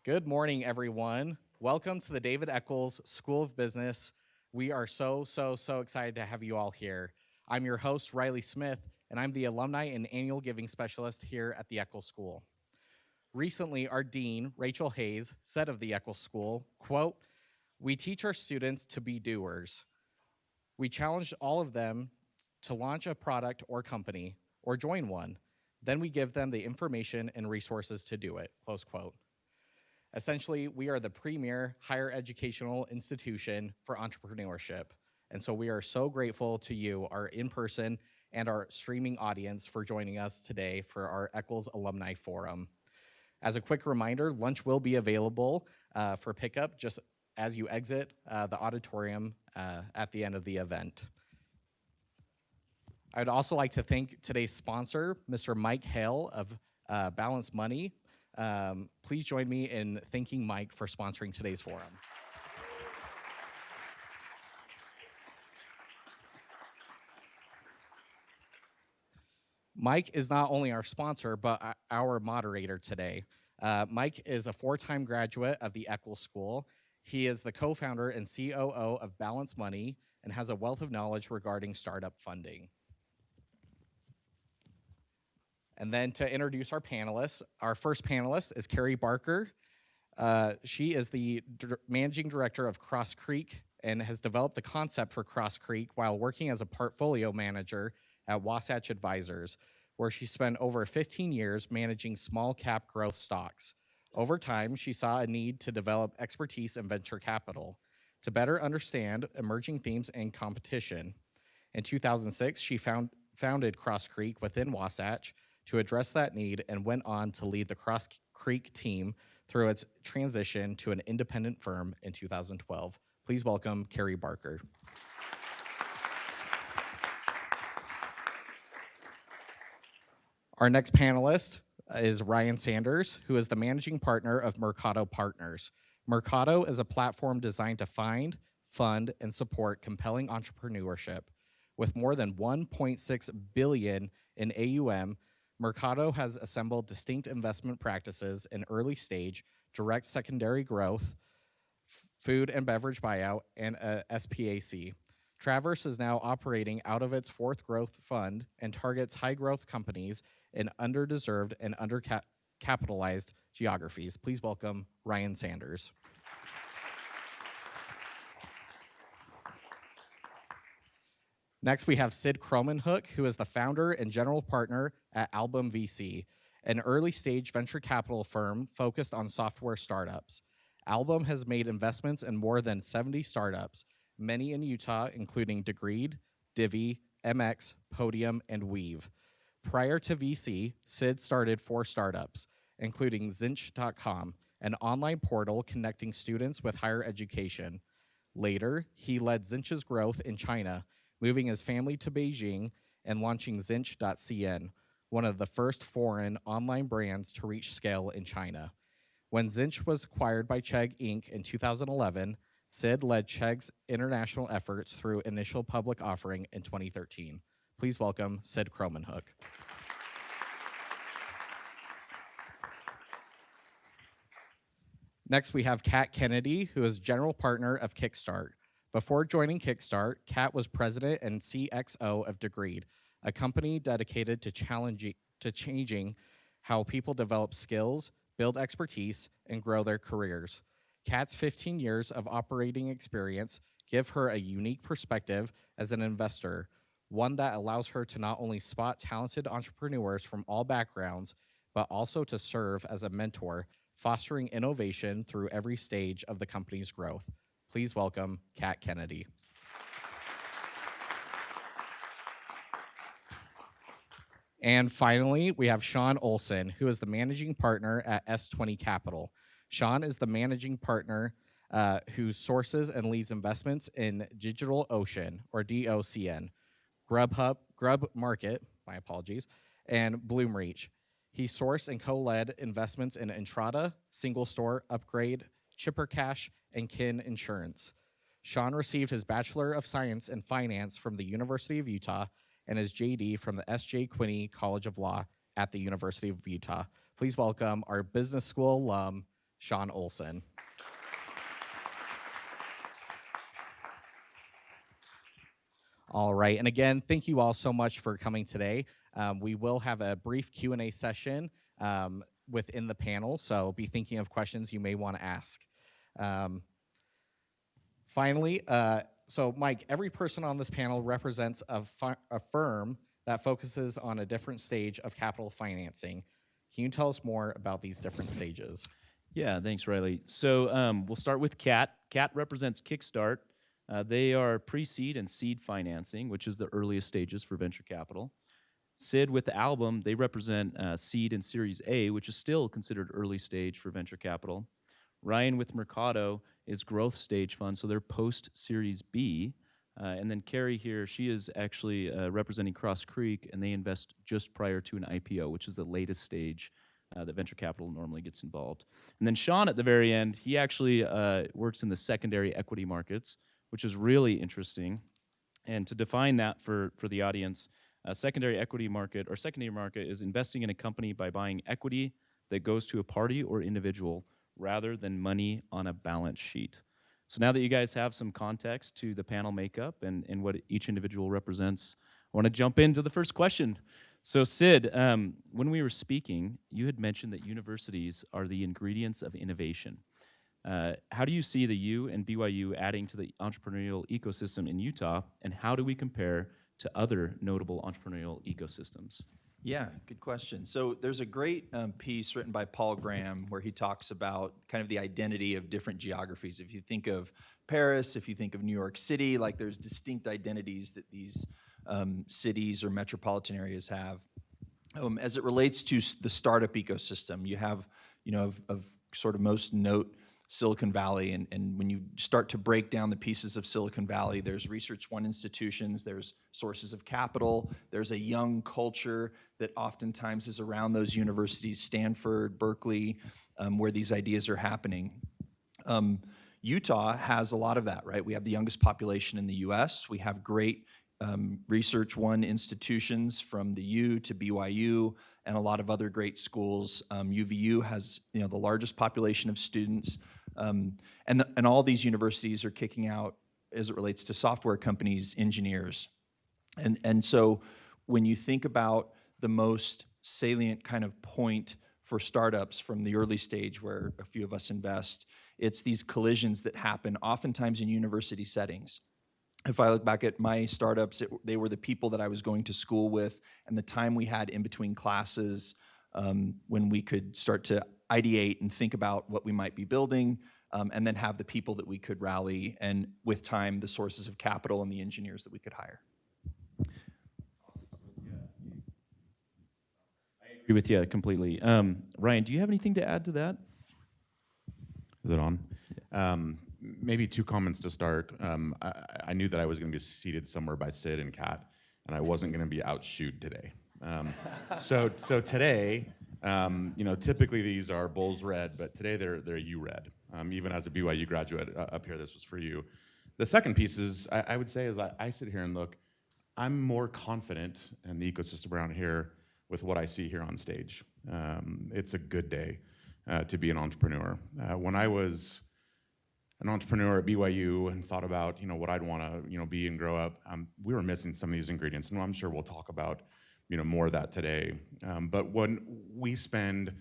Good morning, everyone. Welcome to the David Eccles School of Business. We are so excited to have you all here. I'm your host, Riley Smith, and I'm the Alumni and Annual Giving Specialist here at the Eccles School. Recently, our dean, Rachel Hayes, said of the Eccles School, quote, "We teach our students to be doers. We challenge all of them to launch a product or company or join one. Then we give them the information and resources to do it," close quote. Essentially, we are the premier higher educational institution for entrepreneurship. And so we are so grateful to you, our in-person and our streaming audience, for joining us today for our Eccles Alumni Forum. As a quick reminder, lunch will be available for pickup just as you exit the auditorium at the end of the event. I'd also like to thank today's sponsor, Mr. Mike Hale of Balance Money. Please join me in thanking Mike for sponsoring today's forum. Mike is not only our sponsor, but our moderator today. Mike is a 4-time graduate of the Eccles School. He is the co-founder and COO of Balance Money and has a wealth of knowledge regarding startup funding. And then to introduce our panelists, our first panelist is Carrie Barker. She is the managing director of Cross Creek and has developed the concept for Cross Creek while working as a portfolio manager at Wasatch Advisors, where she spent over 15 years managing small cap growth stocks. Over time, she saw a need to develop expertise in venture capital to better understand emerging themes and competition. In 2006, she founded Cross Creek within Wasatch to address that need and went on to lead the Cross Creek team through its transition to an independent firm in 2012. Please welcome Carrie Barker. Our next panelist is Ryan Sanders, who is the managing partner of Mercado Partners. Mercado is a platform designed to find, fund, and support compelling entrepreneurship. With more than 1.6 billion in AUM, Mercado has assembled distinct investment practices in early stage, direct secondary growth, food and beverage buyout, and SPAC. Traverse is now operating out of its 4th growth fund and targets high growth companies in underdeserved and undercapitalized geographies. Please welcome Ryan Sanders. Next, we have Sid Cromanhook, who is the founder and general partner at Album VC, an early-stage venture capital firm focused on software startups. Album has made investments in more than 70 startups, many in Utah, including Degreed, Divvy, MX, Podium, and Weave. Prior to VC, Sid started 4 startups, including Zinch.com, an online portal connecting students with higher education. Later, he led Zinch's growth in China, moving his family to Beijing and launching Zinch.cn, one of the first foreign online brands to reach scale in China. When Zinch was acquired by Chegg Inc. in 2011, Sid led Chegg's international efforts through initial public offering in 2013. Please welcome Sid Cromanhook. Next, we have Kat Kennedy, who is general partner of Kickstart. Before joining Kickstart, Kat was president and CXO of Degreed, a company dedicated to changing how people develop skills, build expertise, and grow their careers. Kat's 15 years of operating experience give her a unique perspective as an investor, one that allows her to not only spot talented entrepreneurs from all backgrounds, but also to serve as a mentor, fostering innovation through every stage of the company's growth. Please welcome Kat Kennedy. And finally, we have Sean Olson, who is the managing partner at S20 Capital. Sean is the managing partner who sources and leads investments in DigitalOcean, or DOCN, Grub Market, my apologies, and Bloomreach. He sourced and co-led investments in Entrada, Single Store, Upgrade, Chipper Cash, and Kin Insurance. Sean received his Bachelor of Science in Finance from the University of Utah and his JD from the S.J. Quinney College of Law at the University of Utah. Please welcome our business school alum, Sean Olson. All right, and again, thank you all so much for coming today. We will have a brief Q&A session within the panel, so be thinking of questions you may want to ask. Finally, so Mike, every person on this panel represents a firm that focuses on a different stage of capital financing. Can you tell us more about these different stages? Yeah, thanks, Riley. So we'll start with CAT. CAT represents Kickstart. They are pre-seed and seed financing, which is the earliest stages for venture capital. SID with the Album, they represent seed and Series A, which is still considered early stage for venture capital. Ryan with Mercado is growth stage fund, so they're post-Series B. And then Carrie here, she is actually representing Cross Creek, and they invest just prior to an IPO, which is the latest stage that venture capital normally gets involved. And then Sean at the very end, he actually works in the secondary equity markets, which is really interesting. And to define that for the audience, a secondary equity market or secondary market is investing in a company by buying equity that goes to a party or individual rather than money on a balance sheet. So now that you guys have some context to the panel makeup and what each individual represents, I want to jump into the first question. So Sid, when we were speaking, you had mentioned that universities are the ingredients of innovation. How do you see the U and BYU adding to the entrepreneurial ecosystem in Utah, and how do we compare to other notable entrepreneurial ecosystems? Yeah, good question. So there's a great piece written by Paul Graham where he talks about kind of the identity of different geographies. If you think of Paris, if you think of New York City, like there's distinct identities that these cities or metropolitan areas have. As it relates to the startup ecosystem, you have, of sort of most note, Silicon Valley, and when you start to break down the pieces of Silicon Valley, there's Research One institutions, there's sources of capital, there's a young culture that oftentimes is around those universities, Stanford, Berkeley, where these ideas are happening. Utah has a lot of that, right? We have the youngest population in the US. We have great Research One institutions from the U to BYU and a lot of other great schools. UVU has the largest population of students. And all these universities are kicking out, as it relates to software companies, engineers. And so when you think about the most salient kind of point for startups from the early stage where a few of us invest, it's these collisions that happen oftentimes in university settings. If I look back at my startups, they were the people that I was going to school with and the time we had in between classes when we could start to ideate and think about what we might be building, and then have the people that we could rally, and with time, the sources of capital and the engineers that we could hire. I agree with you completely. Ryan, do you have anything to add to that? Is it on? Maybe two comments to start. I knew that I was going to be seated somewhere by Sid and Kat, and I wasn't going to be outshoot today. So today, typically these are Bulls red, but today they're U red. Even as a BYU graduate up here, this was for you. The second piece is, I would say, is I sit here and look, I'm more confident in the ecosystem around here with what I see here on stage. It's a good day to be an entrepreneur. When I was an entrepreneur at BYU and thought about what I'd want to be and grow up, we were missing some of these ingredients, and I'm sure we'll talk about more of that today. But when we spend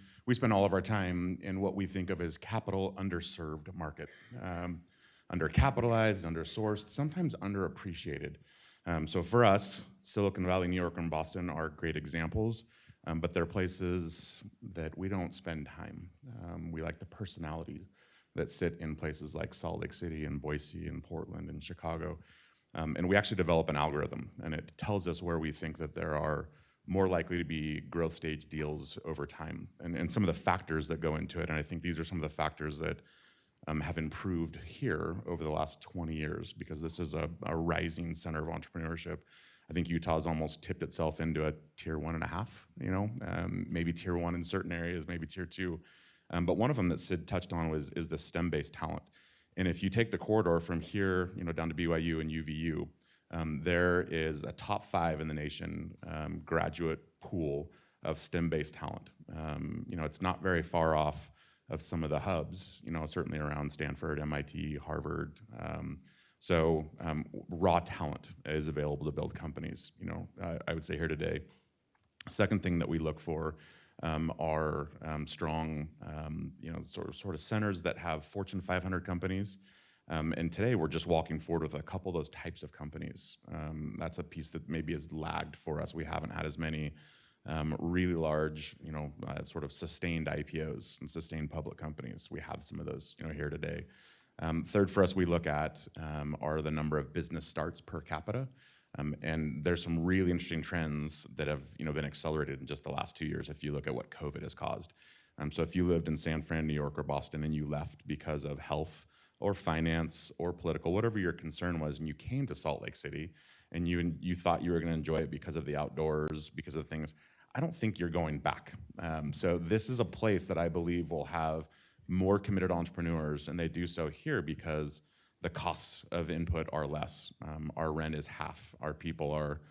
all of our time in what we think of as capital underserved market, undercapitalized, undersourced, sometimes underappreciated. So for us, Silicon Valley, New York, and Boston are great examples, but they're places that we don't spend time. We like the personalities that sit in places like Salt Lake City and Boise and Portland and Chicago. And we actually develop an algorithm, and it tells us where we think that there are more likely to be growth stage deals over time, and some of the factors that go into it. And I think these are some of the factors that have improved here over the last 20 years, because this is a rising center of entrepreneurship. I think Utah's almost tipped itself into a tier 1.5, maybe tier 1 in certain areas, maybe tier 2. But one of them that Sid touched on is the STEM-based talent. And if you take the corridor from here, down to BYU and UVU, there is a top 5 in the nation graduate pool of STEM-based talent. It's not very far off of some of the hubs, certainly around Stanford, MIT, Harvard. Raw talent is available to build companies, I would say here today. Second thing that we look for are strong, sort of centers that have Fortune 500 companies. And today we're just walking forward with a couple of those types of companies. That's a piece that maybe has lagged for us. We haven't had as many really large, sort of sustained IPOs and sustained public companies. We have some of those, here today. Third for us, we look at are the number of business starts per capita. And there's some really interesting trends that have been accelerated in just the last 2 years if you look at what COVID has caused. So if you lived in San Fran, New York, or Boston and you left because of health or finance or political, whatever your concern was, and you came to Salt Lake City and you thought you were going to enjoy it because of the outdoors, because of things, I don't think you're going back. So this is a place that I believe will have more committed entrepreneurs, and they do so here because the costs of input are less. Our rent is half. Our people are,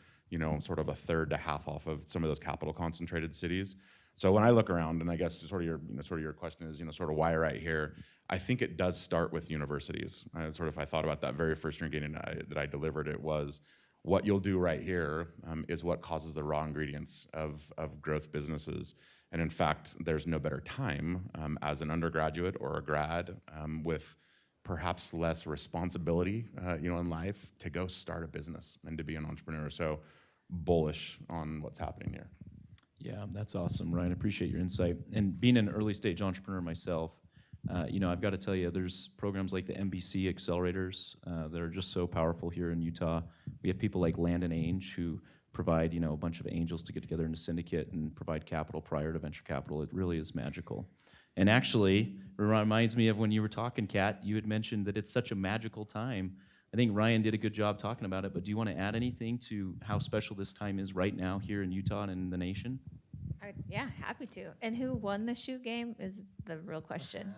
sort of a third to half off of some of those capital concentrated cities. So when I look around, and I guess sort of your question is, sort of why right here, I think it does start with universities. If I thought about that very first ingredient that I delivered, it was what you'll do right here is what causes the raw ingredients of growth businesses. And in fact, there's no better time as an undergraduate or a grad with perhaps less responsibility, in life to go start a business and to be an entrepreneur. So bullish on what's happening here. Yeah, that's awesome, Ryan. I appreciate your insight. And being an early stage entrepreneur myself, I've got to tell you, there's programs like the MBC accelerators that are just so powerful here in Utah. We have people like Landon Ainge who provide, a bunch of angels to get together in a syndicate and provide capital prior to venture capital. It really is magical. And actually, it reminds me of when you were talking, Kat, you had mentioned that it's such a magical time. I think Ryan did a good job talking about it, but do you want to add anything to how special this time is right now here in Utah and in the nation? Yeah, happy to. And who won the shoe game is the real question.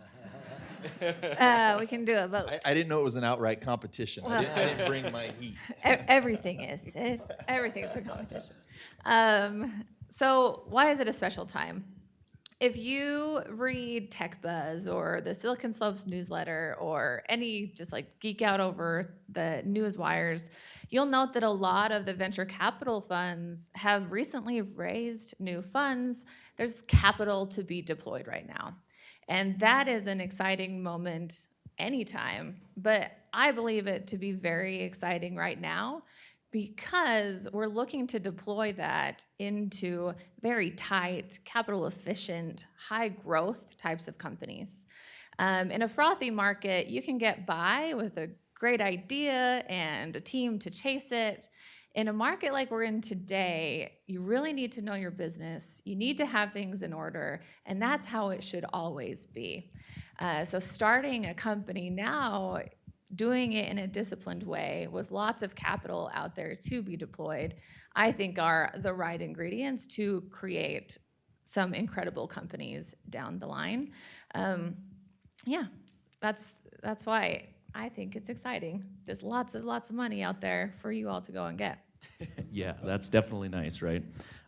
We can do a vote. I didn't know it was an outright competition. I didn't bring my heat. Everything is. Everything is a competition. So why is it a special time? If you read Tech Buzz or the Silicon Slopes newsletter or any just like geek out over the news wires, you'll note that a lot of the venture capital funds have recently raised new funds. There's capital to be deployed right now. And that is an exciting moment anytime, but I believe it to be very exciting right now because we're looking to deploy that into very tight, capital efficient, high growth types of companies. In a frothy market, you can get by with a great idea and a team to chase it. In a market like we're in today, you really need to know your business. You need to have things in order, and that's how it should always be. So starting a company now, doing it in a disciplined way with lots of capital out there to be deployed, I think are the right ingredients to create some incredible companies down the line. Yeah, that's why I think it's exciting. Just lots of money out there for you all to go and get. Yeah, that's definitely nice, right?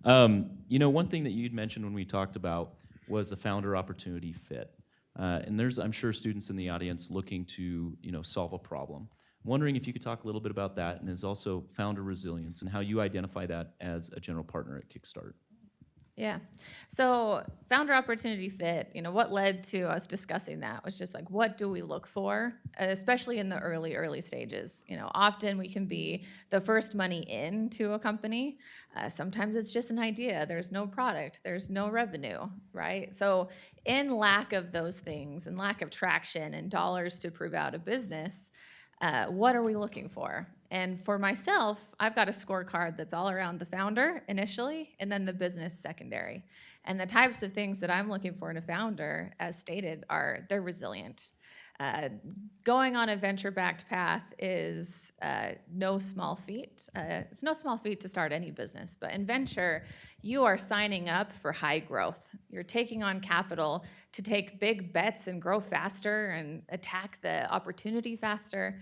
One thing that you'd mentioned when we talked about was a founder opportunity fit. And there's, I'm sure, students in the audience looking to, solve a problem. I'm wondering if you could talk a little bit about that, and is also founder resilience and how you identify that as a general partner at Kickstart. Yeah. So founder opportunity fit, what led to us discussing that was just like, what do we look for, especially in the early stages? Often we can be the first money into a company. Sometimes it's just an idea. There's no product. There's no revenue, right? So in lack of those things and lack of traction and dollars to prove out a business, what are we looking for? And for myself, I've got a scorecard that's all around the founder initially, and then the business secondary. And the types of things that I'm looking for in a founder, as stated, are they're resilient. Going on a venture-backed path is no small feat. It's no small feat to start any business, but in venture, you are signing up for high growth. You're taking on capital to take big bets and grow faster and attack the opportunity faster.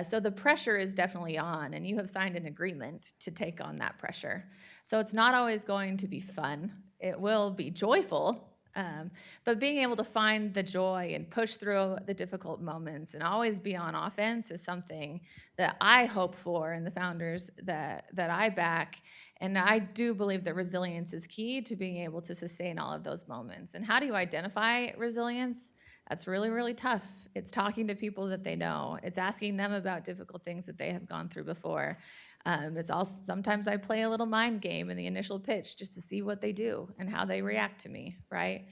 So the pressure is definitely on, and you have signed an agreement to take on that pressure. So it's not always going to be fun. It will be joyful, But being able to find the joy and push through the difficult moments and always be on offense is something that I hope for in the founders that I back. And I do believe that resilience is key to being able to sustain all of those moments. And how do you identify resilience? That's really, really tough. It's talking to people that they know. It's asking them about difficult things that they have gone through before. It's also sometimes I play a little mind game in the initial pitch just to see what they do and how they react to me, right?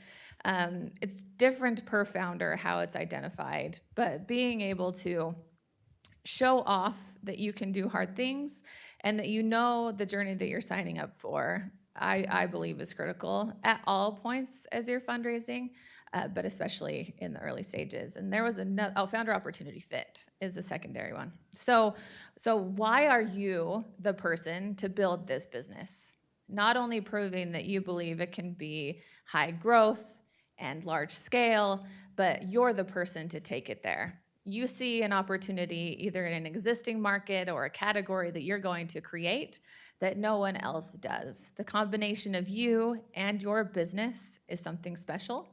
It's different per founder how it's identified, but being able to show off that you can do hard things and that you know the journey that you're signing up for, I believe is critical at all points as you're fundraising, but especially in the early stages. And there was founder opportunity fit is the secondary one. So why are you the person to build this business? Not only proving that you believe it can be high growth and large scale, but you're the person to take it there. You see an opportunity either in an existing market or a category that you're going to create that no one else does. The combination of you and your business is something special.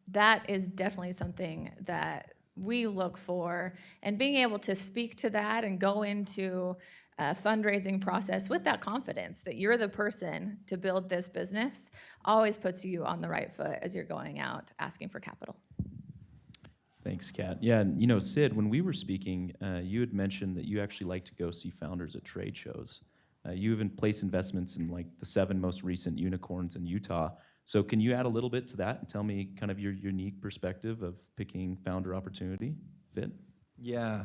That is definitely something that we look for, and being able to speak to that and go into a fundraising process with that confidence that you're the person to build this business always puts you on the right foot as you're going out asking for capital. Thanks, Kat. Yeah, and Sid, when we were speaking, you had mentioned that you actually like to go see founders at trade shows. You even place investments in like the 7 most recent unicorns in Utah. So can you add a little bit to that and tell me kind of your unique perspective of picking founder opportunity fit? Yeah,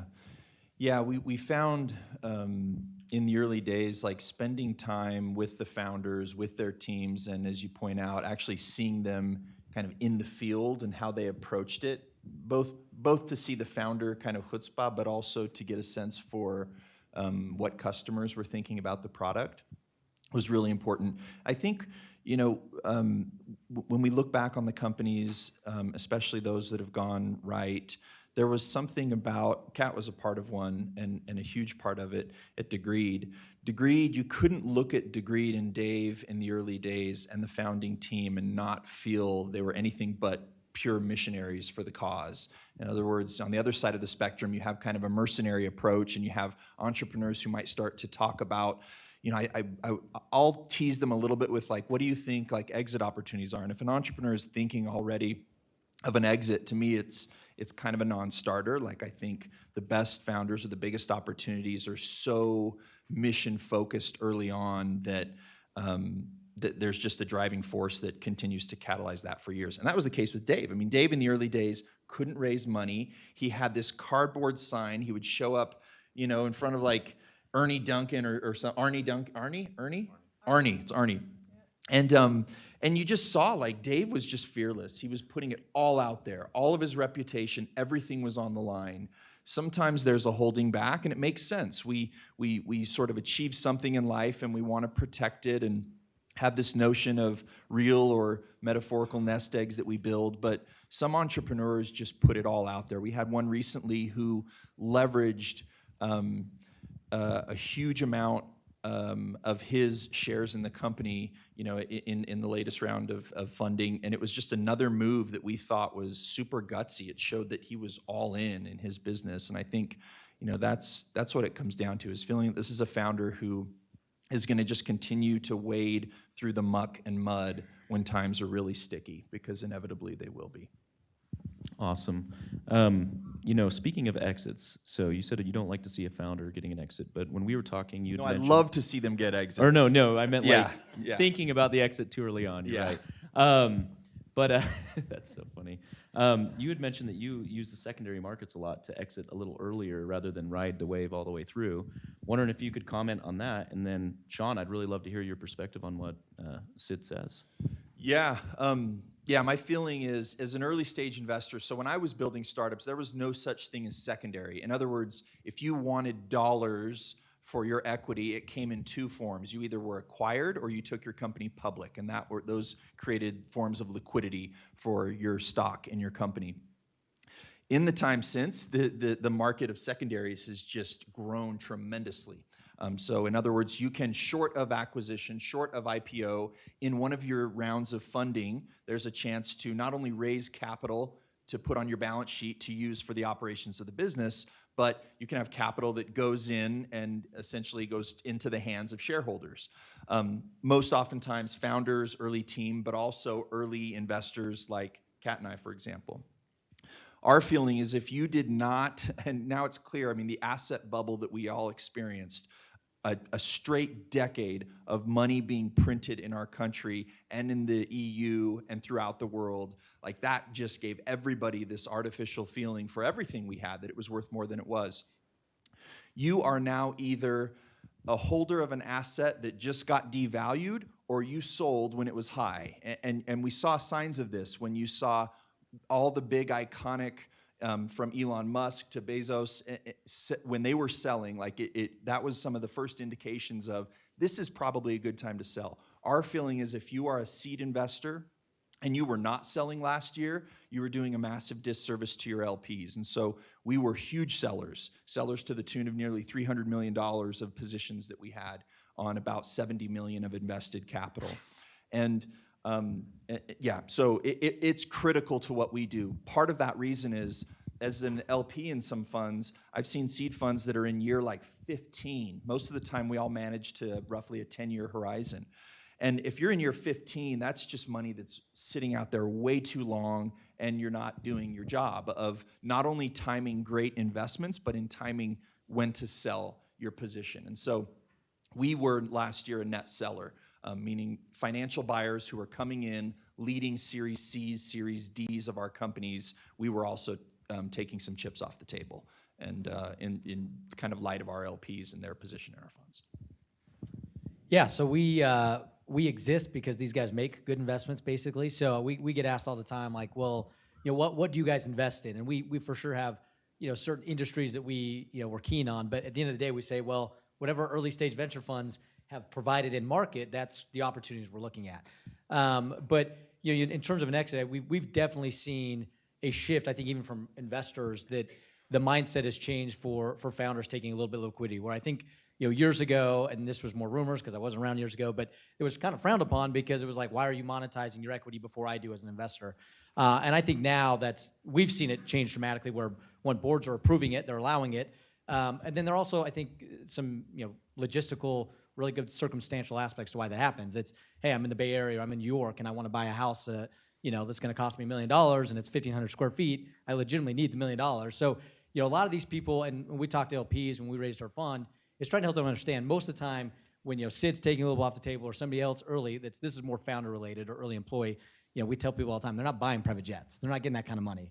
we found in the early days, like spending time with the founders, with their teams, and as you point out, actually seeing them kind of in the field and how they approached it, both to see the founder kind of chutzpah, but also to get a sense for what customers were thinking about the product was really important. I think, when we look back on the companies, especially those that have gone right, there was something about, Kat was a part of one, and a huge part of it at Degreed. Degreed, you couldn't look at Degreed and Dave in the early days and the founding team and not feel they were anything but pure missionaries for the cause. In other words, on the other side of the spectrum, you have kind of a mercenary approach, and you have entrepreneurs who might start to talk about, I'll tease them a little bit with like, what do you think like exit opportunities are? And if an entrepreneur is thinking already of an exit, to me, it's kind of a non-starter. Like, I think the best founders or the biggest opportunities are so mission focused early on that that there's just a driving force that continues to catalyze that for years. And that was the case with Dave. I mean, Dave in the early days couldn't raise money. He had this cardboard sign. He would show up, in front of like Ernie Duncan or some Arnie. It's Arnie. And you just saw like Dave was just fearless. He was putting it all out there, all of his reputation, everything was on the line. Sometimes there's a holding back, and it makes sense. We sort of achieve something in life, and we want to protect it and have this notion of real or metaphorical nest eggs that we build, but some entrepreneurs just put it all out there. We had one recently who leveraged a huge amount of his shares in the company, in the latest round of funding, and it was just another move that we thought was super gutsy. It showed that he was all in his business, and I think, that's what it comes down to, is feeling that this is a founder who is going to just continue to wade through the muck and mud when times are really sticky, because inevitably they will be. Awesome. Speaking of exits, so you said you don't like to see a founder getting an exit, but when we were talking, you I love to see them get exits. Or no, I meant Yeah. thinking about the exit too early on. You're Yeah. right. But that's so funny. You had mentioned that you use the secondary markets a lot to exit a little earlier rather than ride the wave all the way through. Wondering if you could comment on that, and then Sean, I'd really love to hear your perspective on what Sid says. Yeah. My feeling is, as an early stage investor, so when I was building startups, there was no such thing as secondary. In other words, if you wanted dollars for your equity, it came in 2 forms. You either were acquired or you took your company public, and those created forms of liquidity for your stock in your company. In the time since, the market of secondaries has just grown tremendously. So in other words, you can, short of acquisition, short of IPO, in one of your rounds of funding, there's a chance to not only raise capital to put on your balance sheet to use for the operations of the business, but you can have capital that goes in and essentially goes into the hands of shareholders. Most oftentimes founders, early team, but also early investors like Kat and I, for example. Our feeling is if you did not, and now it's clear, I mean, the asset bubble that we all experienced, a straight decade of money being printed in our country and in the EU and throughout the world, like that just gave everybody this artificial feeling for everything we had that it was worth more than it was. You are now either a holder of an asset that just got devalued, or you sold when it was high. And we saw signs of this when you saw all the big iconic, from Elon Musk to Bezos, when they were selling, like that was some of the first indications of this is probably a good time to sell. Our feeling is if you are a seed investor and you were not selling last year, you were doing a massive disservice to your LPs. And so we were huge sellers to the tune of nearly $300 million of positions that we had on about 70 million of invested capital. And yeah, so it's critical to what we do. Part of that reason is, as an LP in some funds, I've seen seed funds that are in year like 15. Most of the time we all manage to roughly a 10-year horizon. And if you're in year 15, that's just money that's sitting out there way too long, and you're not doing your job of not only timing great investments, but in timing when to sell your position. And so we were last year a net seller. Meaning financial buyers who are coming in, leading Series C's, Series D's of our companies. We were also taking some chips off the table, and in kind of light of our LPs and their position in our funds. Yeah, so we exist because these guys make good investments, basically. So we get asked all the time, like, well, what do you guys invest in? And we for sure have certain industries that we're keen on. But at the end of the day, we say, well, whatever early stage venture funds have provided in market, that's the opportunities we're looking at. But in terms of an exit, we've definitely seen a shift, I think, even from investors, that the mindset has changed for founders taking a little bit of liquidity, where I think years ago, and this was more rumors because I wasn't around years ago, but it was kind of frowned upon because it was like, why are you monetizing your equity before I do as an investor? And I think now we've seen it change dramatically, where when boards are approving it, they're allowing it. And then there are also, I think, some logistical, really good circumstantial aspects to why that happens. It's, hey, I'm in the Bay Area, or I'm in New York, and I want to buy a house, that's going to cost me $1 million, and it's 1,500 square feet. I legitimately need the $1 million. So, a lot of these people, and when we talk to LPs when we raised our fund, is trying to help them understand. Most of the time, when Sid's taking a little bit off the table, or somebody else early, this is more founder related or early employee. We tell people all the time, they're not buying private jets. They're not getting that kind of money.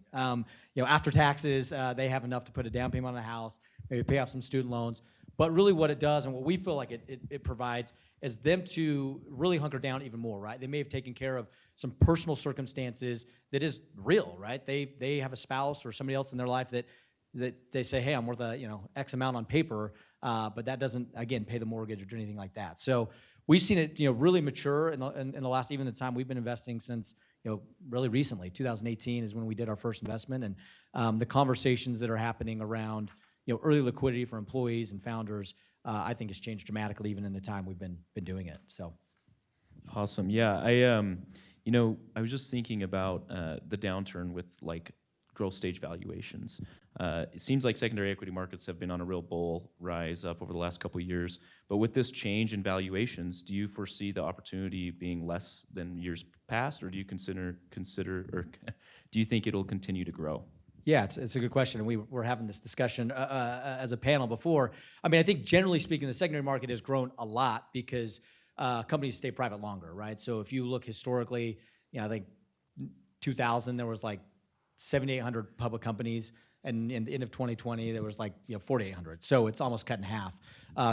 After taxes, they have enough to put a down payment on a house, maybe pay off some student loans. But really what it does, and what we feel like it provides, is them to really hunker down even more, right? They may have taken care of some personal circumstances that is real, right? They have a spouse or somebody else in their life that they say, hey, I'm worth X amount on paper, but that doesn't, again, pay the mortgage or do anything like that. So we've seen it, really mature in the last, even the time we've been investing since, really recently. 2018 is when we did our first investment, and the conversations that are happening around early liquidity for employees and founders, I think has changed dramatically even in the time we've been doing it. So, awesome. Yeah, I was just thinking about the downturn with like growth stage valuations. It seems like secondary equity markets have been on a real bull rise up over the last couple of years. But with this change in valuations, do you foresee the opportunity being less than years past, or do you consider, or do you think it'll continue to grow? Yeah, it's a good question, and we were having this discussion as a panel before. I mean, I think generally speaking, the secondary market has grown a lot because companies stay private longer, right? So if you look historically, I think 2000 there was like 7,800 public companies, and in the end of 2020 there was like 4,800. So it's almost cut in half.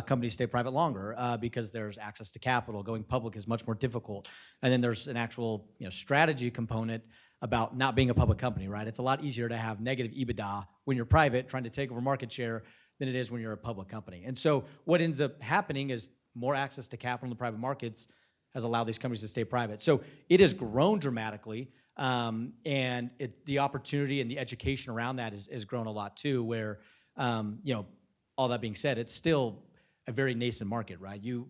Companies stay private longer because there's access to capital. Going public is much more difficult, and then there's an actual strategy component about not being a public company, right? It's a lot easier to have negative EBITDA when you're private, trying to take over market share, than it is when you're a public company. And so what ends up happening is more access to capital in the private markets has allowed these companies to stay private. So it has grown dramatically, and the opportunity and the education around that has grown a lot too, where, all that being said, it's still a very nascent market, right? You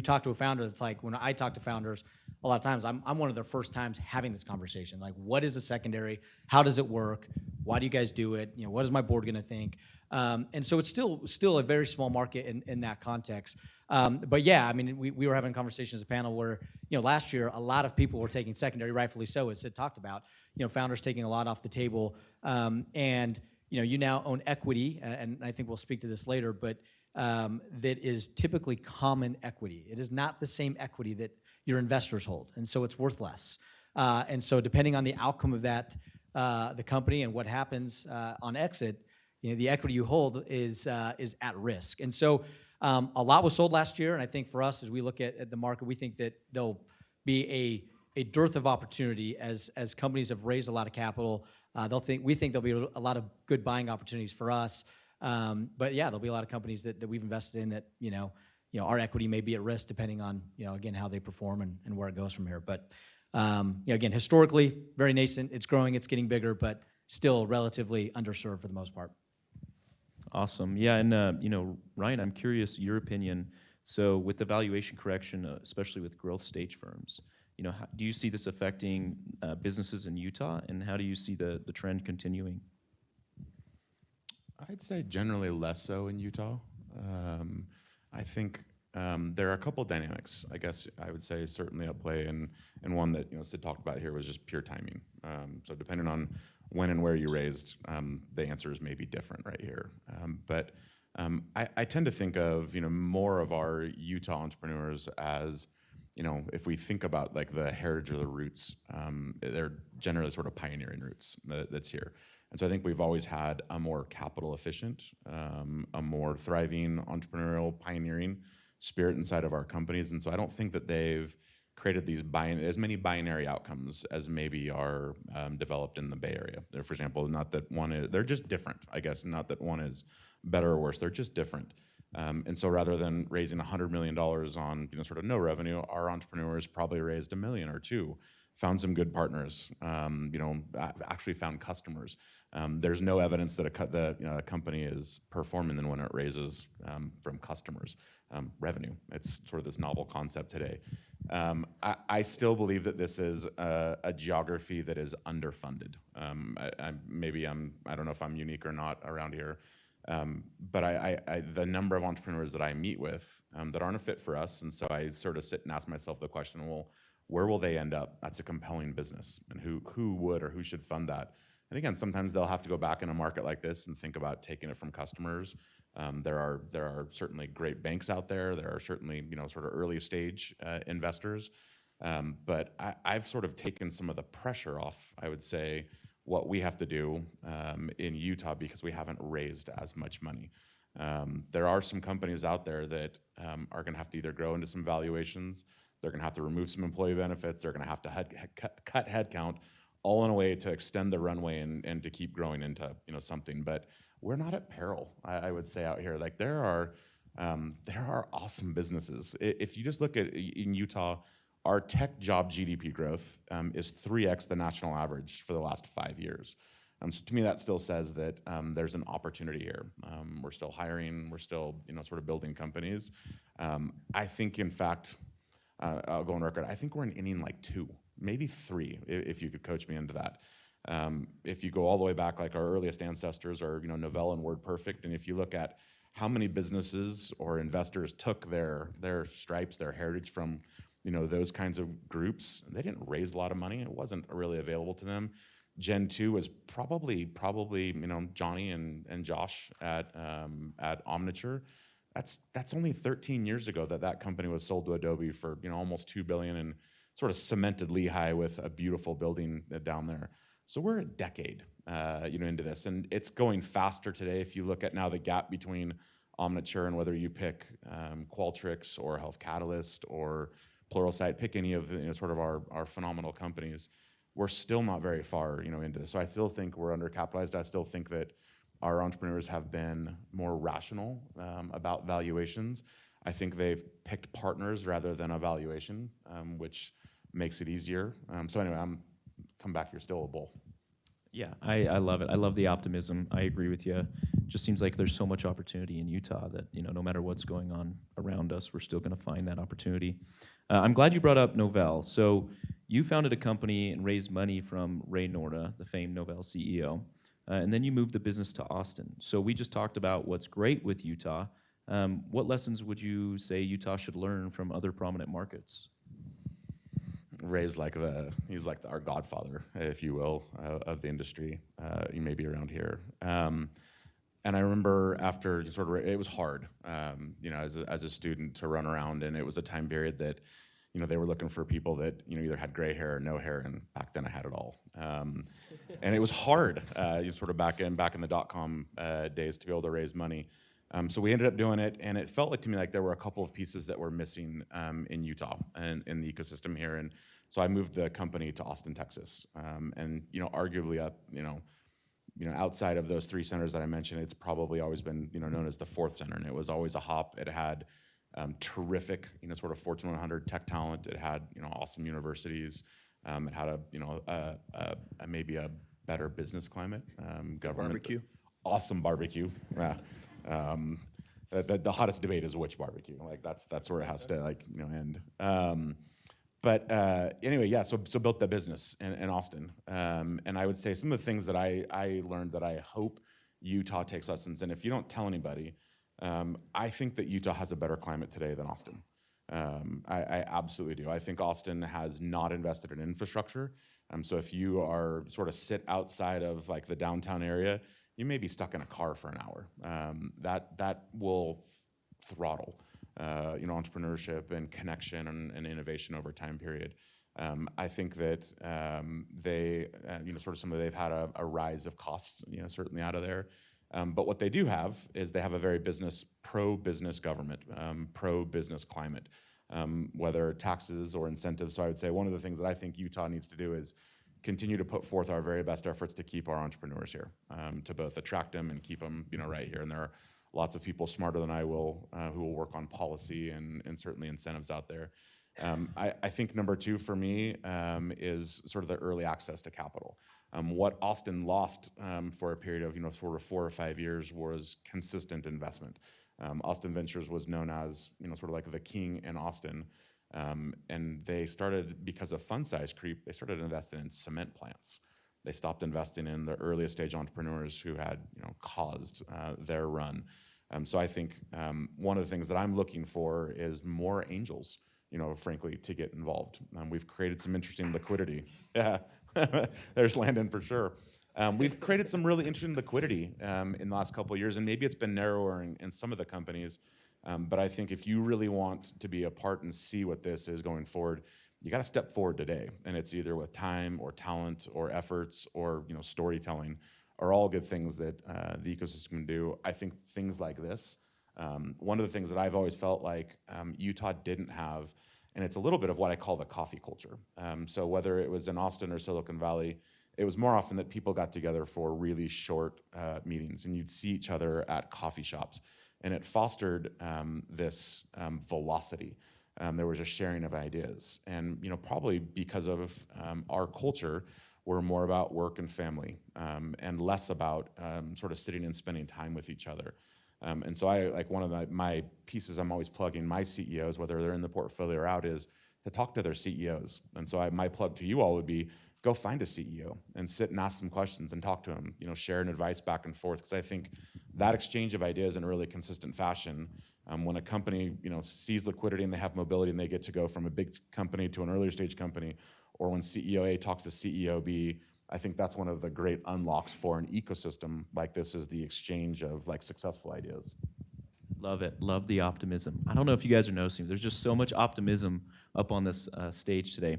talk to a founder, it's like when I talk to founders, a lot of times I'm one of their first times having this conversation. Like, what is a secondary? How does it work? Why do you guys do it? What is my board going to think? And so it's still a very small market in that context. But yeah, I mean, we were having conversations as a panel where, last year a lot of people were taking secondary, rightfully so, as Sid talked about. Founders taking a lot off the table, and you now own equity, and I think we'll speak to this later, but that is typically common equity. It is not the same equity that your investors hold, and so it's worth less. And so depending on the outcome of that, the company and what happens on exit, the equity you hold is at risk. And so a lot was sold last year, and I think for us, as we look at the market, we think that there'll be a dearth of opportunity as companies have raised a lot of capital. We think there'll be a lot of good buying opportunities for us. But yeah, there'll be a lot of companies that we've invested in that our equity may be at risk depending on again how they perform and where it goes from here. But again, historically very nascent. It's growing. It's getting bigger, but still relatively underserved for the most part. Awesome. Yeah, and Ryan, I'm curious your opinion. So with the valuation correction, especially with growth stage firms, do you see this affecting businesses in Utah, and how do you see the trend continuing? I'd say generally less so in Utah. I think there are a couple dynamics. I guess I would say certainly at play, and one that Sid talked about here was just pure timing. So depending on when and where you raised, the answers may be different right here. But I tend to think of more of our Utah entrepreneurs as if we think about like the heritage or the roots, they're generally sort of pioneering roots that's here. And so I think we've always had a more capital efficient, a more thriving entrepreneurial pioneering spirit inside of our companies. And so I don't think that they've created as many binary outcomes as maybe are developed in the Bay Area. For example, not that they're just different, I guess, not that one is better or worse, they're just different. And so rather than raising $100 million on sort of no revenue, our entrepreneurs probably raised $1 million or $2 million, found some good partners, actually found customers. There's no evidence that a company is performing than when it raises from customers revenue. It's sort of this novel concept today. I still believe that this is a geography that is underfunded. I don't know if I'm unique or not around here. But the number of entrepreneurs that I meet with that aren't a fit for us, and so I sort of sit and ask myself the question, well, where will they end up? That's a compelling business, and who would or who should fund that? And again, sometimes they'll have to go back in a market like this and think about taking it from customers. There are certainly great banks out there. There are certainly sort of early stage investors. But I've sort of taken some of the pressure off, I would say, what we have to do in Utah because we haven't raised as much money. There are some companies out there that are going to have to either grow into some valuations, they're going to have to remove some employee benefits, they're going to have to cut headcount, all in a way to extend the runway and to keep growing into something. But we're not at peril, I would say, out here. Like there are awesome businesses. If you just look at in Utah, our tech job GDP growth is 3x the national average for the last 5 years. So to me, that still says that there's an opportunity here. We're still hiring. We're still, sort of building companies. I think, in fact, I'll go on record. I think we're in inning like 2, maybe 3, if you could coach me into that. If you go all the way back, like our earliest ancestors are, Novell and WordPerfect, and if you look at how many businesses or investors took their stripes, their heritage from those kinds of groups, they didn't raise a lot of money. It wasn't really available to them. Gen 2 was probably Johnny and Josh at Omniture. That's only 13 years ago that company was sold to Adobe for almost $2 billion and sort of cemented Lehigh with a beautiful building down there. So we're a decade into this, and it's going faster today. If you look at now the gap between Omniture and whether you pick Qualtrics or Health Catalyst or Pluralsight, pick any of the sort of our phenomenal companies, we're still not very far into this. So I still think we're undercapitalized. I still think that our entrepreneurs have been more rational about valuations. I think they've picked partners rather than a valuation, which makes it easier. So anyway, come back, you're still a bull. Yeah, I love it. I love the optimism. I agree with you. just seems like there's so much opportunity in Utah that, no matter what's going on around us, we're still going to find that opportunity. I'm glad you brought up Novell. So you founded a company and raised money from Ray Norda, the famed Novell CEO, and then you moved the business to Austin. So we just talked about what's great with Utah. What lessons would you say Utah should learn from other prominent markets? Ray's he's like our godfather, if you will, of the industry. You may be around here. And I remember after it was hard, as a student to run around, and it was a time period that, they were looking for people that, either had gray hair or no hair, and back then I had it all. And it was hard, back in the .com days to be able to raise money. So we ended up doing it, and it felt to me like there were a couple of pieces that were missing in Utah and in the ecosystem here. And so I moved the company to Austin, Texas. And arguably, outside of those 3 centers that I mentioned, it's probably always been known as the 4th center, and it was always a hop. It had terrific Fortune 100 tech talent. It had awesome universities. It had maybe a better business climate. Government Barbecue. Awesome barbecue. The hottest debate is which barbecue. That's where it has to end. But anyway, yeah. So built that business in Austin, and I would say some of the things that I learned that I hope Utah takes lessons. And if you don't tell anybody, I think that Utah has a better climate today than Austin. I absolutely do. I think Austin has not invested in infrastructure. So if you are sit outside of the downtown area, you may be stuck in a car for an hour. That will throttle, entrepreneurship and connection and innovation over time period. I think that they, they've had a rise of costs, certainly out of there. But what they do have is they have a very pro-business government, pro-business climate, whether taxes or incentives. So I would say one of the things that I think Utah needs to do is continue to put forth our very best efforts to keep our entrepreneurs here, to both attract them and keep them, right here. And there are lots of people smarter than I will who will work on policy and certainly incentives out there. I think number 2 for me is the early access to capital. What Austin lost for a period of 4 or 5 years was consistent investment. Austin Ventures was known as the king in Austin. And they started, because of fund size creep, they started investing in cement plants. They stopped investing in the earliest stage entrepreneurs who had caused their run. So I think one of the things that I'm looking for is more angels, frankly, to get involved. We've created some interesting liquidity. Yeah, there's Landon for sure. We've created some really interesting liquidity in the last couple of years, and maybe it's been narrower in some of the companies. But I think if you really want to be a part and see what this is going forward, you got to step forward today. And it's either with time or talent or efforts or storytelling are all good things that the ecosystem can do. I think things like this, one of the things that I've always felt like Utah didn't have, and it's a little bit of what I call the coffee culture. So whether it was in Austin or Silicon Valley, it was more often that people got together for really short meetings, and you'd see each other at coffee shops. And it fostered this velocity. There was a sharing of ideas. And probably because of our culture, we're more about work and family and less about sitting and spending time with each other. And so one of my pieces I'm always plugging my CEOs, whether they're in the portfolio or out, is to talk to their CEOs. And so my plug to you all would be, go find a CEO and sit and ask some questions and talk to them, share an advice back and forth. Because I think that exchange of ideas in a really consistent fashion, when a company, sees liquidity and they have mobility and they get to go from a big company to an earlier stage company, or when CEO A talks to CEO B, I think that's one of the great unlocks for an ecosystem like this, is the exchange of successful ideas. Love it. Love the optimism. I don't know if you guys are noticing, there's just so much optimism up on this stage today.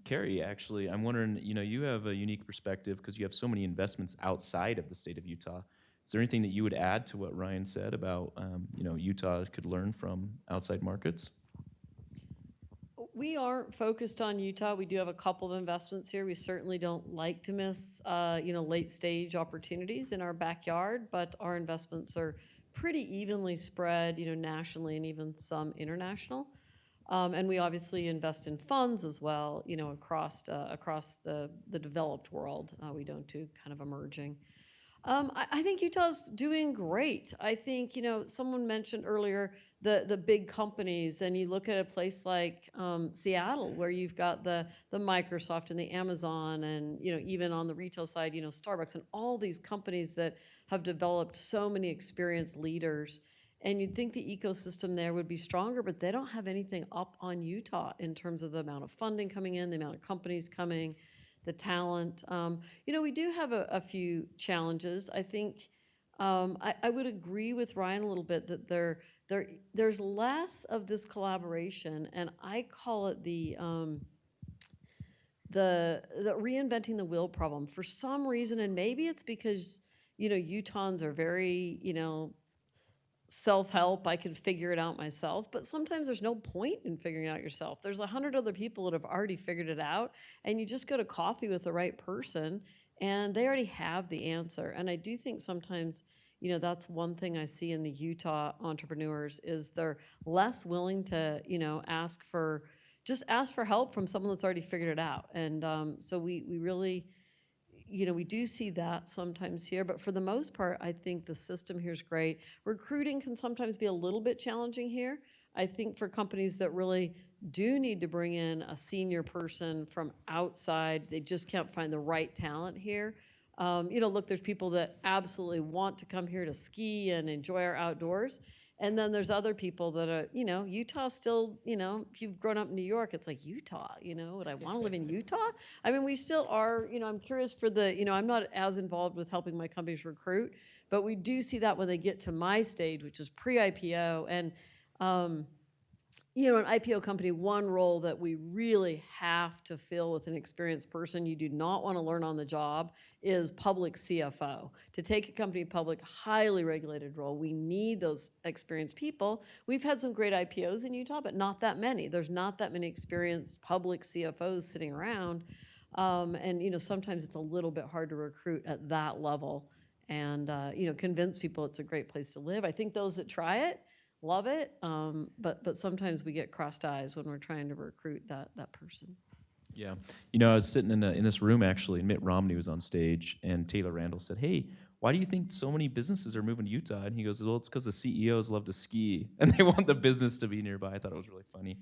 Carrie, actually, I'm wondering, you have a unique perspective because you have so many investments outside of the state of Utah. Is there anything that you would add to what Ryan said about, Utah could learn from outside markets? We are focused on Utah. We do have a couple of investments here. We certainly don't like to miss, late stage opportunities in our backyard, but our investments are pretty evenly spread, nationally and even some international. And we obviously invest in funds as well, across the developed world. We don't do kind of emerging. I think Utah's doing great. I think, someone mentioned earlier the big companies, and you look at a place like Seattle, where you've got the Microsoft and the Amazon, and, even on the retail side, Starbucks and all these companies that have developed so many experienced leaders. And you'd think the ecosystem there would be stronger, but they don't have anything up on Utah in terms of the amount of funding coming in, the amount of companies coming, the talent. We do have a few challenges. I think I would agree with Ryan a little bit that there's less of this collaboration, and I call it the reinventing the wheel problem for some reason, and maybe it's because Utahns are very self-help. I can figure it out myself, but sometimes there's no point in figuring it out yourself. There's 100 other people that have already figured it out, and you just go to coffee with the right person and they already have the answer. And I do think sometimes that's one thing I see in the Utah entrepreneurs is they're less willing to ask for help from someone that's already figured it out. And so we really we do see that sometimes here, but for the most part, I think the system here is great. Recruiting can sometimes be a little bit challenging here. I think for companies that really do need to bring in a senior person from outside, they just can't find the right talent here. Look, there's people that absolutely want to come here to ski and enjoy our outdoors. And then there's other people that are, Utah still, if you've grown up in New York, it's like Utah, would I want to live in Utah? I mean, we still are, I'm curious for I'm not as involved with helping my companies recruit, but we do see that when they get to my stage, which is pre-IPO. And, an IPO company, one role that we really have to fill with an experienced person you do not want to learn on the job is public CFO. To take a company public, highly regulated role, we need those experienced people. We've had some great IPOs in Utah, but not that many. There's not that many experienced public CFOs sitting around. And, sometimes it's a little bit hard to recruit at that level and, convince people it's a great place to live. I think those that try it, love it, but sometimes we get crossed eyes when we're trying to recruit that person. Yeah. I was sitting in this room, actually, and Mitt Romney was on stage, and Taylor Randall said, "Hey, why do you think so many businesses are moving to Utah?" And he goes, "Well, it's because the CEOs love to ski, and they want the business to be nearby." I thought it was really funny.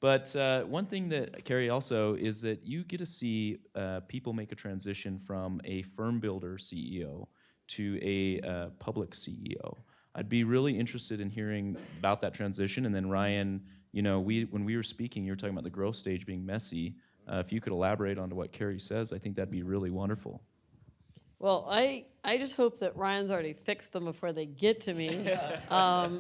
But one thing that, Carrie, also is that you get to see people make a transition from a firm builder CEO to a public CEO. I'd be really interested in hearing about that transition. And then Ryan, when we were speaking, you were talking about the growth stage being messy. If you could elaborate on what Carrie says, I think that'd be really wonderful. Well, I just hope that Ryan's already fixed them before they get to me,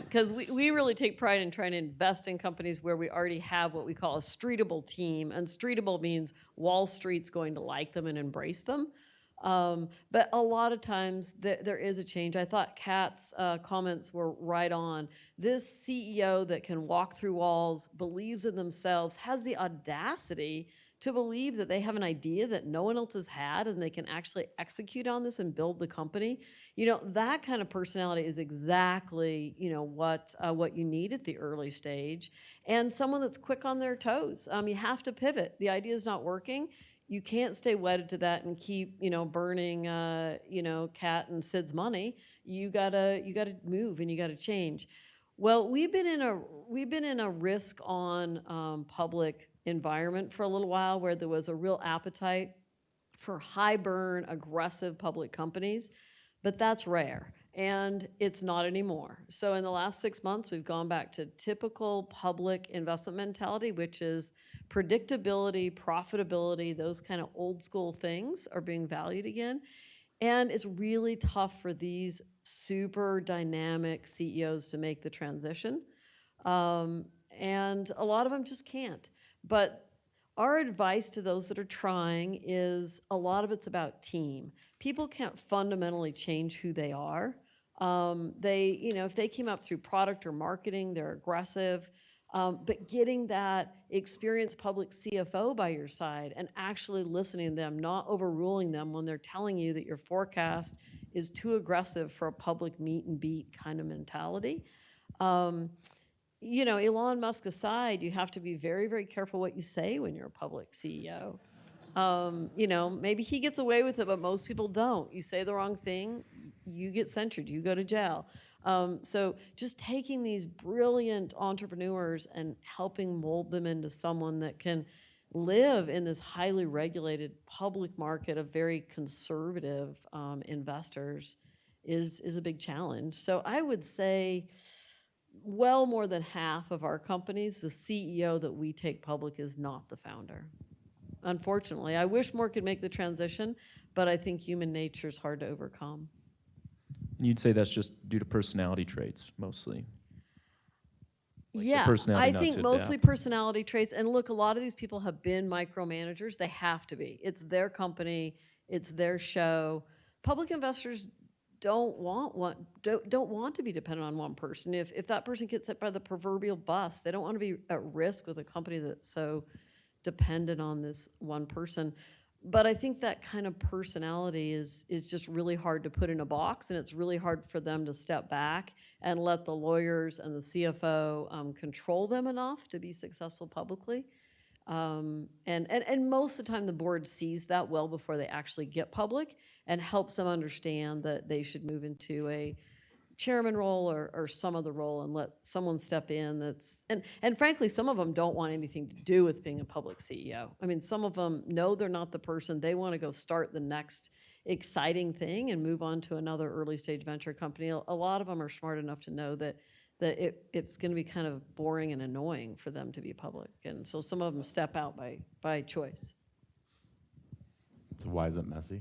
because we really take pride in trying to invest in companies where we already have what we call a streetable team, and streetable means Wall Street's going to like them and embrace them. But a lot of times there is a change. I thought Kat's comments were right on. This CEO that can walk through walls, believes in themselves, has the audacity to believe that they have an idea that no one else has had and they can actually execute on this and build the company. That kind of personality is exactly, what you need at the early stage. And someone that's quick on their toes. You have to pivot. The idea is not working. You can't stay wedded to that and keep, burning, Kat and Sid's money. You gotta move and you gotta change. Well, we've been in a risk on public environment for a little while, where there was a real appetite for high burn, aggressive public companies, but that's rare. And it's not anymore. So in the last 6 months, we've gone back to typical public investment mentality, which is predictability, profitability, those kind of old school things are being valued again. And it's really tough for these super dynamic CEOs to make the transition. And a lot of them just can't. But our advice to those that are trying is a lot of it's about team. People can't fundamentally change who they are. If they came up through product or marketing, they're aggressive. But getting that experienced public CFO by your side and actually listening to them, not overruling them when they're telling you that your forecast is too aggressive for a public meet and beat kind of mentality. Elon Musk aside, you have to be very, very careful what you say when you're a public CEO. Maybe he gets away with it, but most people don't. You say the wrong thing, you get censured, you go to jail. So just taking these brilliant entrepreneurs and helping mold them into someone that can live in this highly regulated public market of very conservative investors is a big challenge. So I would say well more than half of our companies, the CEO that we take public is not the founder. Unfortunately, I wish more could make the transition, but I think human nature is hard to overcome. And you'd say that's just due to personality traits mostly. Like the Yeah, personality I not think to mostly adapt. personality traits. And look, a lot of these people have been micromanagers. They have to be. It's their company, it's their show. Public investors don't want to be dependent on one person. If that person gets hit by the proverbial bus, they don't want to be at risk with a company that's so dependent on this one person. But I think that kind of personality is just really hard to put in a box, and it's really hard for them to step back and let the lawyers and the CFO control them enough to be successful publicly. And most of the time, the board sees that well before they actually get public and helps them understand that they should move into a chairman role or some other role and let someone step in and frankly, some of them don't want anything to do with being a public CEO. I mean, some of them know they're not the person. They want to go start the next exciting thing and move on to another early stage venture company. A lot of them are smart enough to know that it's going to be kind of boring and annoying for them to be public. And so some of them step out by choice. So why is it messy?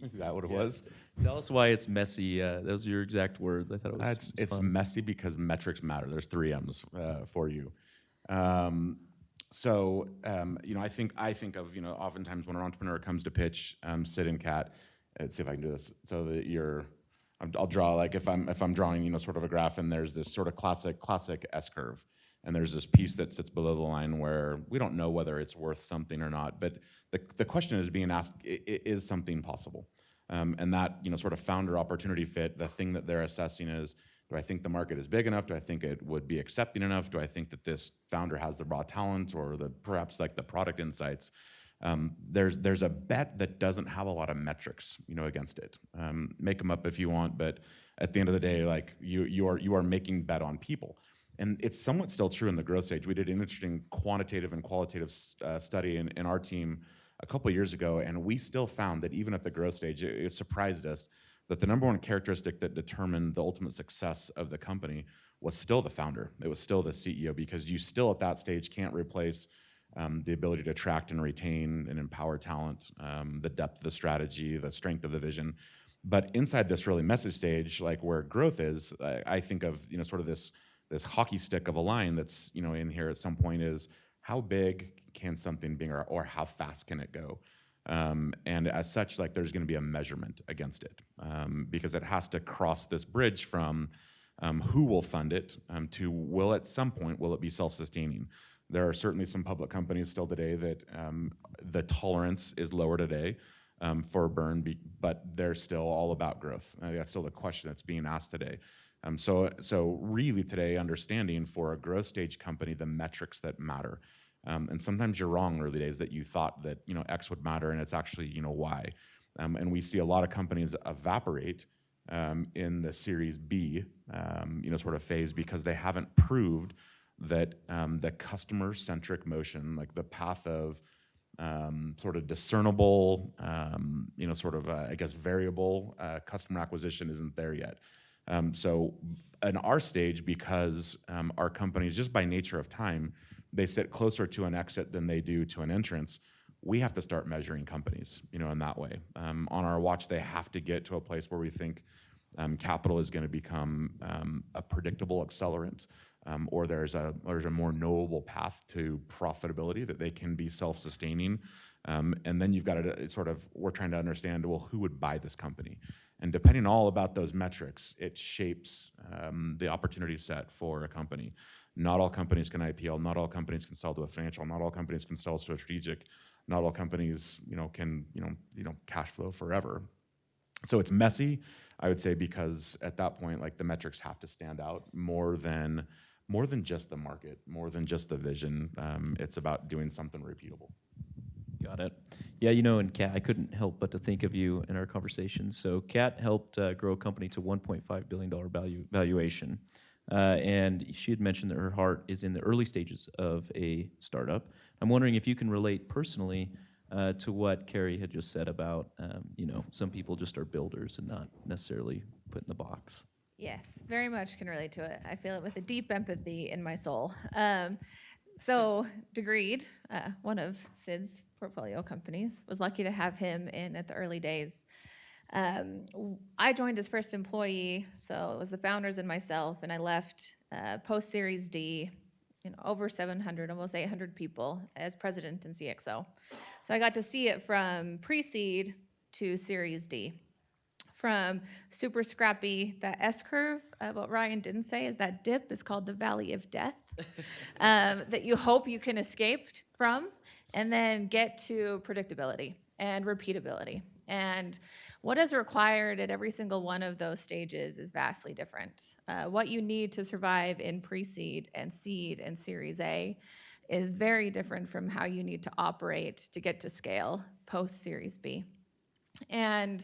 Is that what it was? Tell us why it's messy. Those are your exact words. I thought it was It's fun. messy because metrics matter. There's 3 M's for you. I think of, oftentimes when an entrepreneur comes to pitch, Sid and Kat, let's see if I can do this, so that I'll draw, like if I'm drawing, sort of a graph, and there's this sort of classic S curve, and there's this piece that sits below the line where we don't know whether it's worth something or not, but the question is being asked, is something possible? And that, sort of founder opportunity fit, the thing that they're assessing is, do I think the market is big enough? Do I think it would be accepting enough? Do I think that this founder has the raw talent or perhaps like the product insights? There's a bet that doesn't have a lot of metrics, against it. Make them up if you want, but at the end of the day, like you are making bet on people. And it's somewhat still true in the growth stage. We did an interesting quantitative and qualitative study in our team a couple years ago, and we still found that even at the growth stage, it surprised us that the number one characteristic that determined the ultimate success of the company was still the founder. It was still the CEO, because you still at that stage can't replace the ability to attract and retain and empower talent, the depth of the strategy, the strength of the vision. But inside this really messy stage, like where growth is, I think of sort of this hockey stick of a line that's in here at some point is, how big can something be, or how fast can it go? And as such, like there's going to be a measurement against it, because it has to cross this bridge from who will fund it to at some point will it be self-sustaining. There are certainly some public companies still today that the tolerance is lower today for burn, but they're still all about growth. That's still the question that's being asked today. So really today, understanding for a growth stage company the metrics that matter. And sometimes you're wrong early days that you thought that X would matter, and it's actually Y. And we see a lot of companies evaporate in the Series B sort of phase because they haven't proved that the customer-centric motion, like the path of sort of discernible, variable customer acquisition isn't there yet. So in our stage, because our companies, just by nature of time, they sit closer to an exit than they do to an entrance, we have to start measuring companies, in that way. On our watch, they have to get to a place where we think capital is going to become a predictable accelerant, or there's a more knowable path to profitability that they can be self-sustaining. And then you've got to we're trying to understand, well, who would buy this company? And depending all about those metrics, it shapes the opportunity set for a company. Not all companies can IPO. Not all companies can sell to a financial. Not all companies can sell to a strategic. Not all companies, can cash flow forever. So it's messy, I would say, because at that point, like the metrics have to stand out more than just the market, more than just the vision. It's about doing something repeatable. Got it. Yeah, and Kat, I couldn't help but to think of you in our conversation. So Kat helped grow a company to $1.5 billion valuation. And she had mentioned that her heart is in the early stages of a startup. I'm wondering if you can relate personally to what Carrie had just said about, some people just are builders and not necessarily put in the box. Yes, very much can relate to it. I feel it with a deep empathy in my soul. So, Degreed, one of Sid's portfolio companies, was lucky to have him in at the early days. I joined as first employee, so it was the founders and myself, and I left post Series D, over 700, almost 800 people as president and CXO. So I got to see it from pre-seed to Series D. From super scrappy, that S curve, what Ryan didn't say is that dip is called the valley of death, that you hope you can escape from, and then get to predictability and repeatability. And what is required at every single one of those stages is vastly different. What you need to survive in pre-seed and seed and Series A is very different from how you need to operate to get to scale post-Series B. And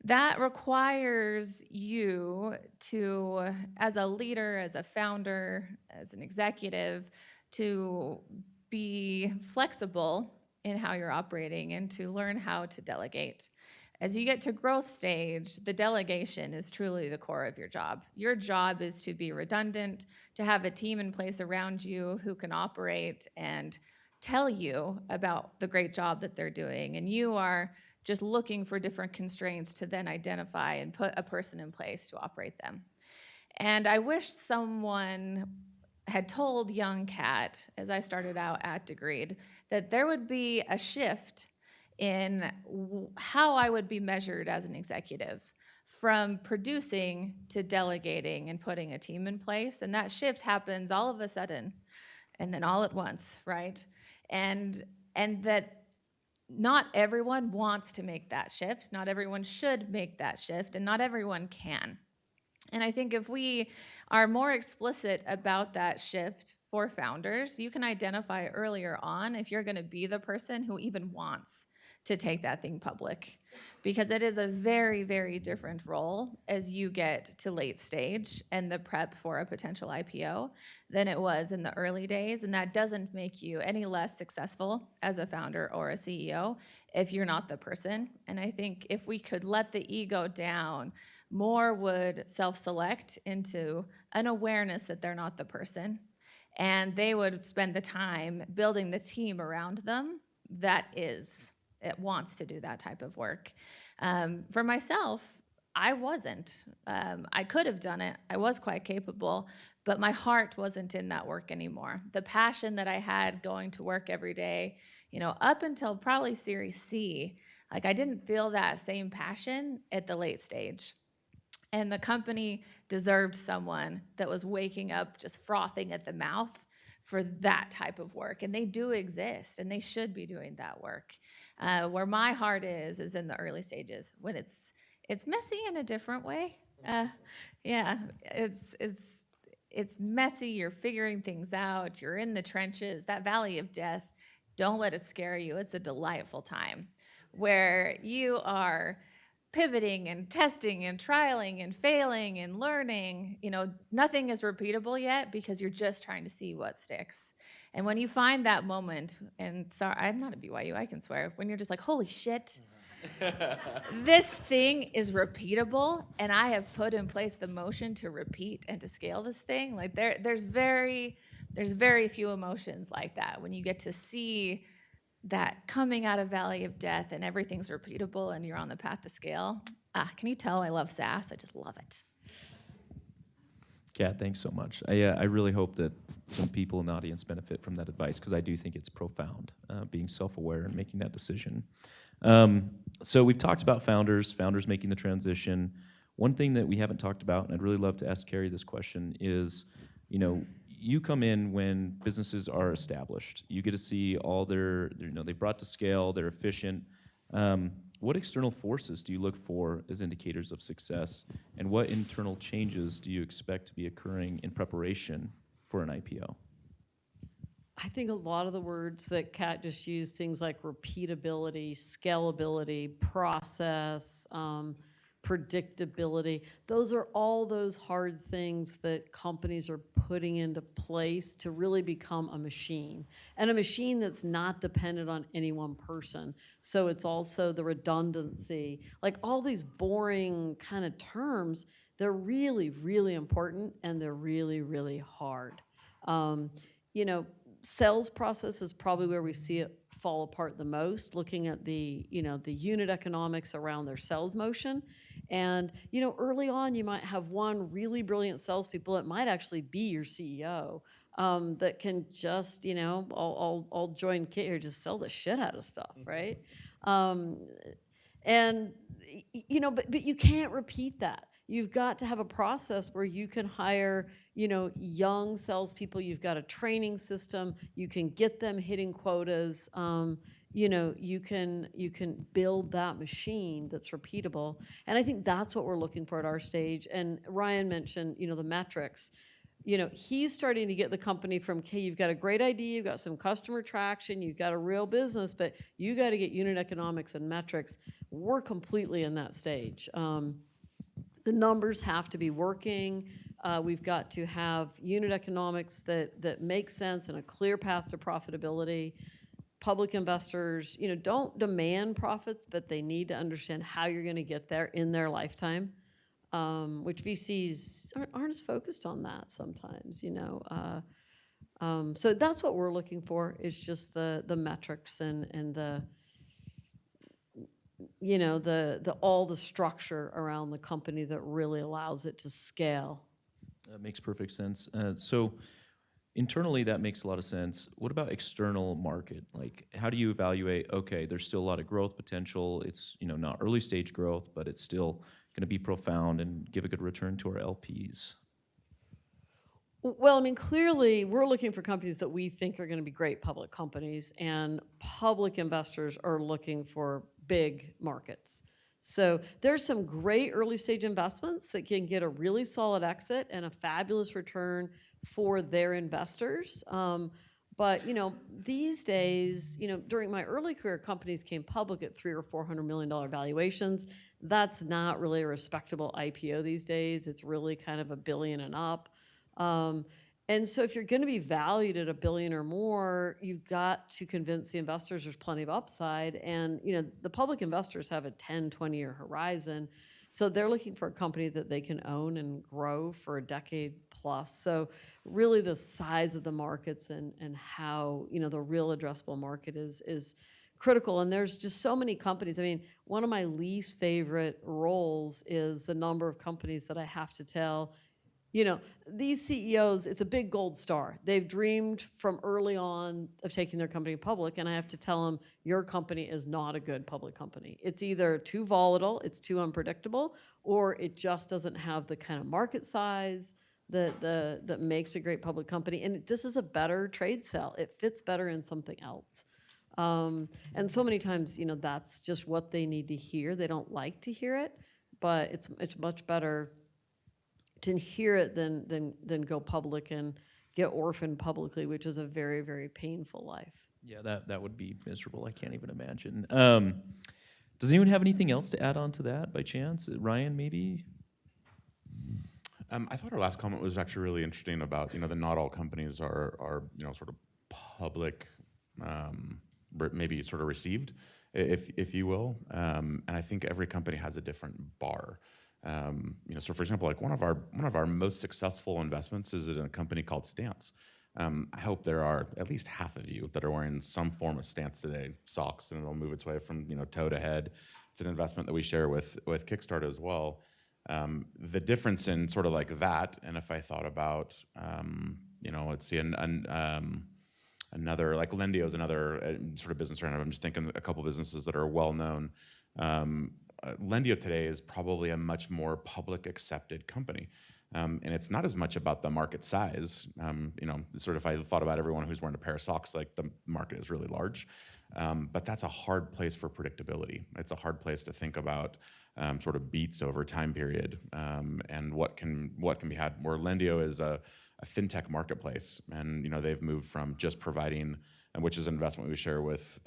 that requires you to, as a leader, as a founder, as an executive, to be flexible in how you're operating and to learn how to delegate. As you get to growth stage, the delegation is truly the core of your job. Your job is to be redundant, to have a team in place around you who can operate and tell you about the great job that they're doing. And you are just looking for different constraints to then identify and put a person in place to operate them. And I wish someone had told young Kat, as I started out at Degreed, that there would be a shift in how I would be measured as an executive, from producing to delegating and putting a team in place. And that shift happens all of a sudden and then all at once, right? And that not everyone wants to make that shift. Not everyone should make that shift, and not everyone can. And I think if we are more explicit about that shift for founders, you can identify earlier on if you're going to be the person who even wants to take that thing public, because it is a very, very different role as you get to late stage and the prep for a potential IPO than it was in the early days. And that doesn't make you any less successful as a founder or a CEO if you're not the person. And I think if we could let the ego down, more would self-select into an awareness that they're not the person, and they would spend the time building the team around them that it wants to do that type of work. For myself, I wasn't. I could have done it. I was quite capable, but my heart wasn't in that work anymore. The passion that I had going to work every day, up until probably Series C, like I didn't feel that same passion at the late stage. And the company deserved someone that was waking up just frothing at the mouth for that type of work. And they do exist, and they should be doing that work. Where my heart is in the early stages, when it's messy in a different way. Yeah, it's messy. You're figuring things out. You're in the trenches. That valley of death, don't let it scare you. It's a delightful time where you are pivoting and testing and trialing and failing and learning. Nothing is repeatable yet because you're just trying to see what sticks. And when you find that moment, and sorry, I'm not a BYU, I can swear, when you're just like, holy shit, this thing is repeatable, and I have put in place the motion to repeat and to scale this thing. Like there's very few emotions like that when you get to see that coming out of valley of death and everything's repeatable and you're on the path to scale. Can you tell I love SaaS? I just love it. Kat, thanks so much. I really hope that some people in the audience benefit from that advice, because I do think it's profound, being self-aware and making that decision. So we've talked about founders making the transition. One thing that we haven't talked about, and I'd really love to ask Carrie this question, is, you come in when businesses are established. You get to see all they've brought to scale, they're efficient. What external forces do you look for as indicators of success, and what internal changes do you expect to be occurring in preparation for an IPO? I think a lot of the words that Kat just used, things like repeatability, scalability, process, predictability, those are all those hard things that companies are putting into place to really become a machine, and a machine that's not dependent on any one person. So it's also the redundancy, like all these boring kind of terms, they're really, really important, and they're really, really hard. Um, you know, Sales process is probably where we see it fall apart the most, looking at the, the unit economics around their sales motion. And, early on, you might have one really brilliant salespeople. It might actually be your CEO, that can just, I'll join Kit here, just sell the shit out of stuff, right? Um, and, but you can't repeat that. You've got to have a process where you can hire, young salespeople. You've got a training system. You can get them hitting quotas. You can build that machine that's repeatable. And I think that's what we're looking for at our stage. And Ryan mentioned, the metrics. He's starting to get the company from, okay, you've got a great idea, you've got some customer traction, you've got a real business, but you got to get unit economics and metrics. We're completely in that stage. The numbers have to be working. We've got to have unit economics that make sense and a clear path to profitability. Public investors, don't demand profits, but they need to understand how you're going to get there in their lifetime, which VCs aren't as focused on that sometimes, So that's what we're looking for, is just the metrics and the all the structure around the company that really allows it to scale. That makes perfect sense. So internally, that makes a lot of sense. What about external market? Like, how do you evaluate, okay, there's still a lot of growth potential. It's, not early stage growth, but it's still going to be profound and give a good return to our LPs. Well, clearly, we're looking for companies that we think are going to be great public companies, and public investors are looking for big markets. So there's some great early stage investments that can get a really solid exit and a fabulous return for their investors. But these days, during my early career, companies came public at $300 or $400 million valuations. That's not really a respectable IPO these days. It's really kind of $1 billion and up. And so if you're going to be valued at $1 billion or more, you've got to convince the investors there's plenty of upside. And, the public investors have a 10, 20-year horizon. So they're looking for a company that they can own and grow for a decade plus. So really the size of the markets and how, the real addressable market is critical. And there's just so many companies. One of my least favorite roles is the number of companies that I have to tell, these CEOs, it's a big gold star. They've dreamed from early on of taking their company public, and I have to tell them, your company is not a good public company. It's either too volatile, it's too unpredictable, or it just doesn't have the kind of market size that makes a great public company. And this is a better trade sale. It fits better in something else. And so many times, that's just what they need to hear. They don't like to hear it, but it's much better to hear it than go public and get orphaned publicly, which is a very, very painful life. Yeah, that would be miserable. I can't even imagine. Does anyone have anything else to add on to that by chance? Ryan, maybe? I thought our last comment was actually really interesting about, that not all companies are sort of public, maybe sort of received, if you will. And I think every company has a different bar. So for example, like one of our most successful investments is in a company called Stance. I hope there are at least half of you that are wearing some form of Stance today, socks, and it'll move its way from toe to head. It's an investment that we share with Kickstarter as well. The difference in sort of like that, and if I thought about, let's see, another, like Lendio is another sort of business right now. I'm just thinking a couple businesses that are well known. Lendio today is probably a much more public accepted company. And it's not as much about the market size. Sort of if I thought about everyone who's wearing a pair of socks, like the market is really large. But that's a hard place for predictability. It's a hard place to think about sort of beats over time period and what can be had. Where Lendio is a a fintech marketplace, and they've moved from just providing, and which is an investment we share with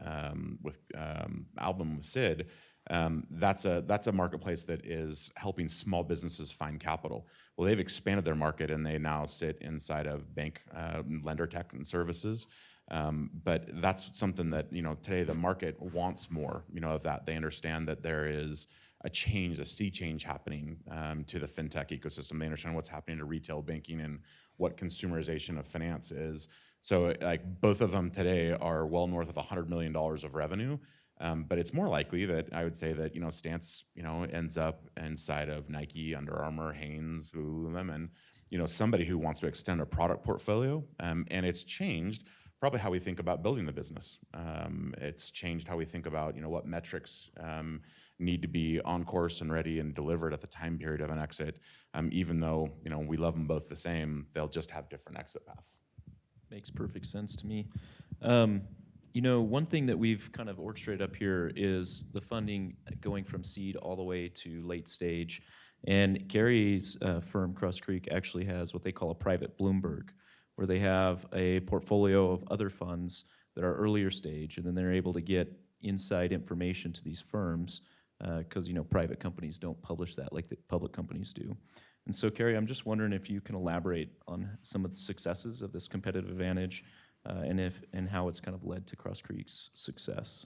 Album with Sid. That's a marketplace that is helping small businesses find capital. Well, they've expanded their market, and they now sit inside of bank lender tech and services. But that's something that today the market wants more of that. They understand that there is a sea change happening to the fintech ecosystem. They understand what's happening to retail banking and what consumerization of finance is. So like both of them today are well north of $100 million of revenue. But it's more likely that I would say that Stance ends up inside of Nike, Under Armour, Hanes, Lululemon, somebody who wants to extend a product portfolio. And it's changed probably how we think about building the business. It's changed how we think about what metrics need to be on course and ready and delivered at the time period of an exit. Even though we love them both the same, they'll just have different exit paths. Makes perfect sense to me. One thing that we've kind of orchestrated up here is the funding going from seed all the way to late stage. And Gary's firm, Cross Creek, actually has what they call a private Bloomberg, where they have a portfolio of other funds that are earlier stage, and then they're able to get inside information to these firms because private companies don't publish that like the public companies do. And so, Carrie, I'm just wondering if you can elaborate on some of the successes of this competitive advantage and how it's kind of led to Cross Creek's success.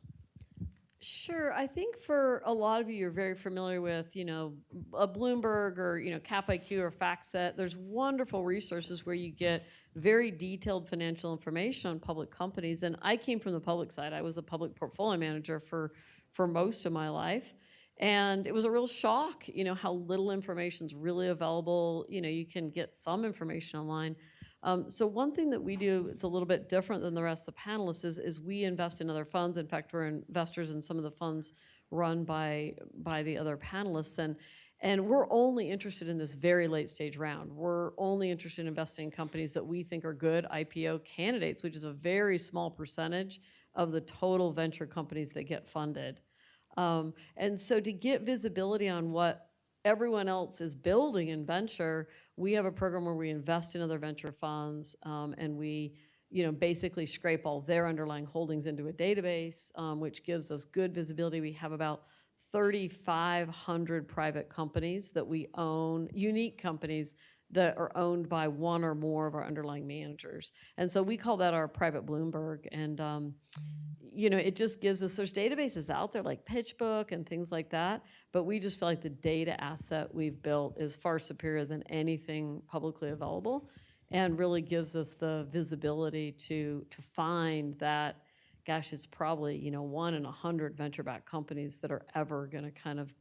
Sure. I think for a lot of you, you're very familiar with, a Bloomberg or, CapIQ or FactSet. There's wonderful resources where you get very detailed financial information on public companies. And I came from the public side. I was a public portfolio manager for most of my life. And it was a real shock, how little information is really available. You can get some information online. So one thing that we do, it's a little bit different than the rest of the panelists, is we invest in other funds. In fact, we're investors in some of the funds run by the other panelists. And we're only interested in this very late stage round. We're only interested in investing in companies that we think are good IPO candidates, which is a very small percentage of the total venture companies that get funded. And so to get visibility on what everyone else is building in venture, we have a program where we invest in other venture funds, and we basically scrape all their underlying holdings into a database, which gives us good visibility. We have about 3,500 private companies that we own, unique companies that are owned by one or more of our underlying managers. And so we call that our private Bloomberg. And it just gives us, there's databases out there like PitchBook and things like that, but we just feel like the data asset we've built is far superior than anything publicly available, and really gives us the visibility to find that, gosh, it's probably 1 in 100 venture-backed companies that are ever going to kind of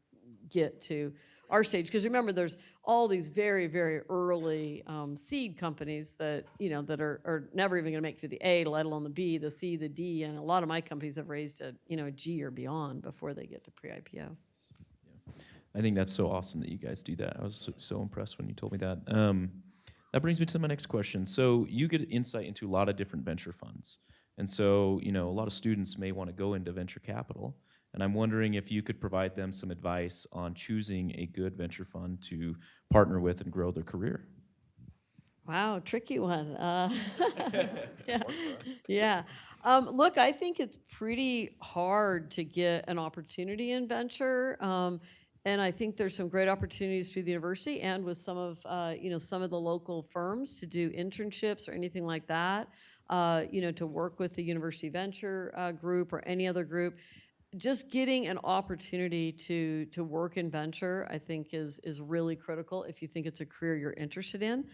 get to our stage. Because remember, there's all these very, very early seed companies that that are never even going to make it to the A, let alone the B, the C, the D, and a lot of my companies have raised a a G or beyond before they get to pre-IPO. Yeah. I think that's so awesome that you guys do that. I was so impressed when you told me that. That brings me to my next question. So you get insight into a lot of different venture funds. And so, a lot of students may want to go into venture capital. And I'm wondering if you could provide them some advice on choosing a good venture fund to partner with and grow their career. Wow, tricky one. Yeah. Yeah. Look, I think it's pretty hard to get an opportunity in venture. And I think there's some great opportunities through the university and with some of the local firms to do internships or anything like that. To work with the university venture group or any other group. Just getting an opportunity to work in venture, I think, is really critical if you think it's a career you're interested in.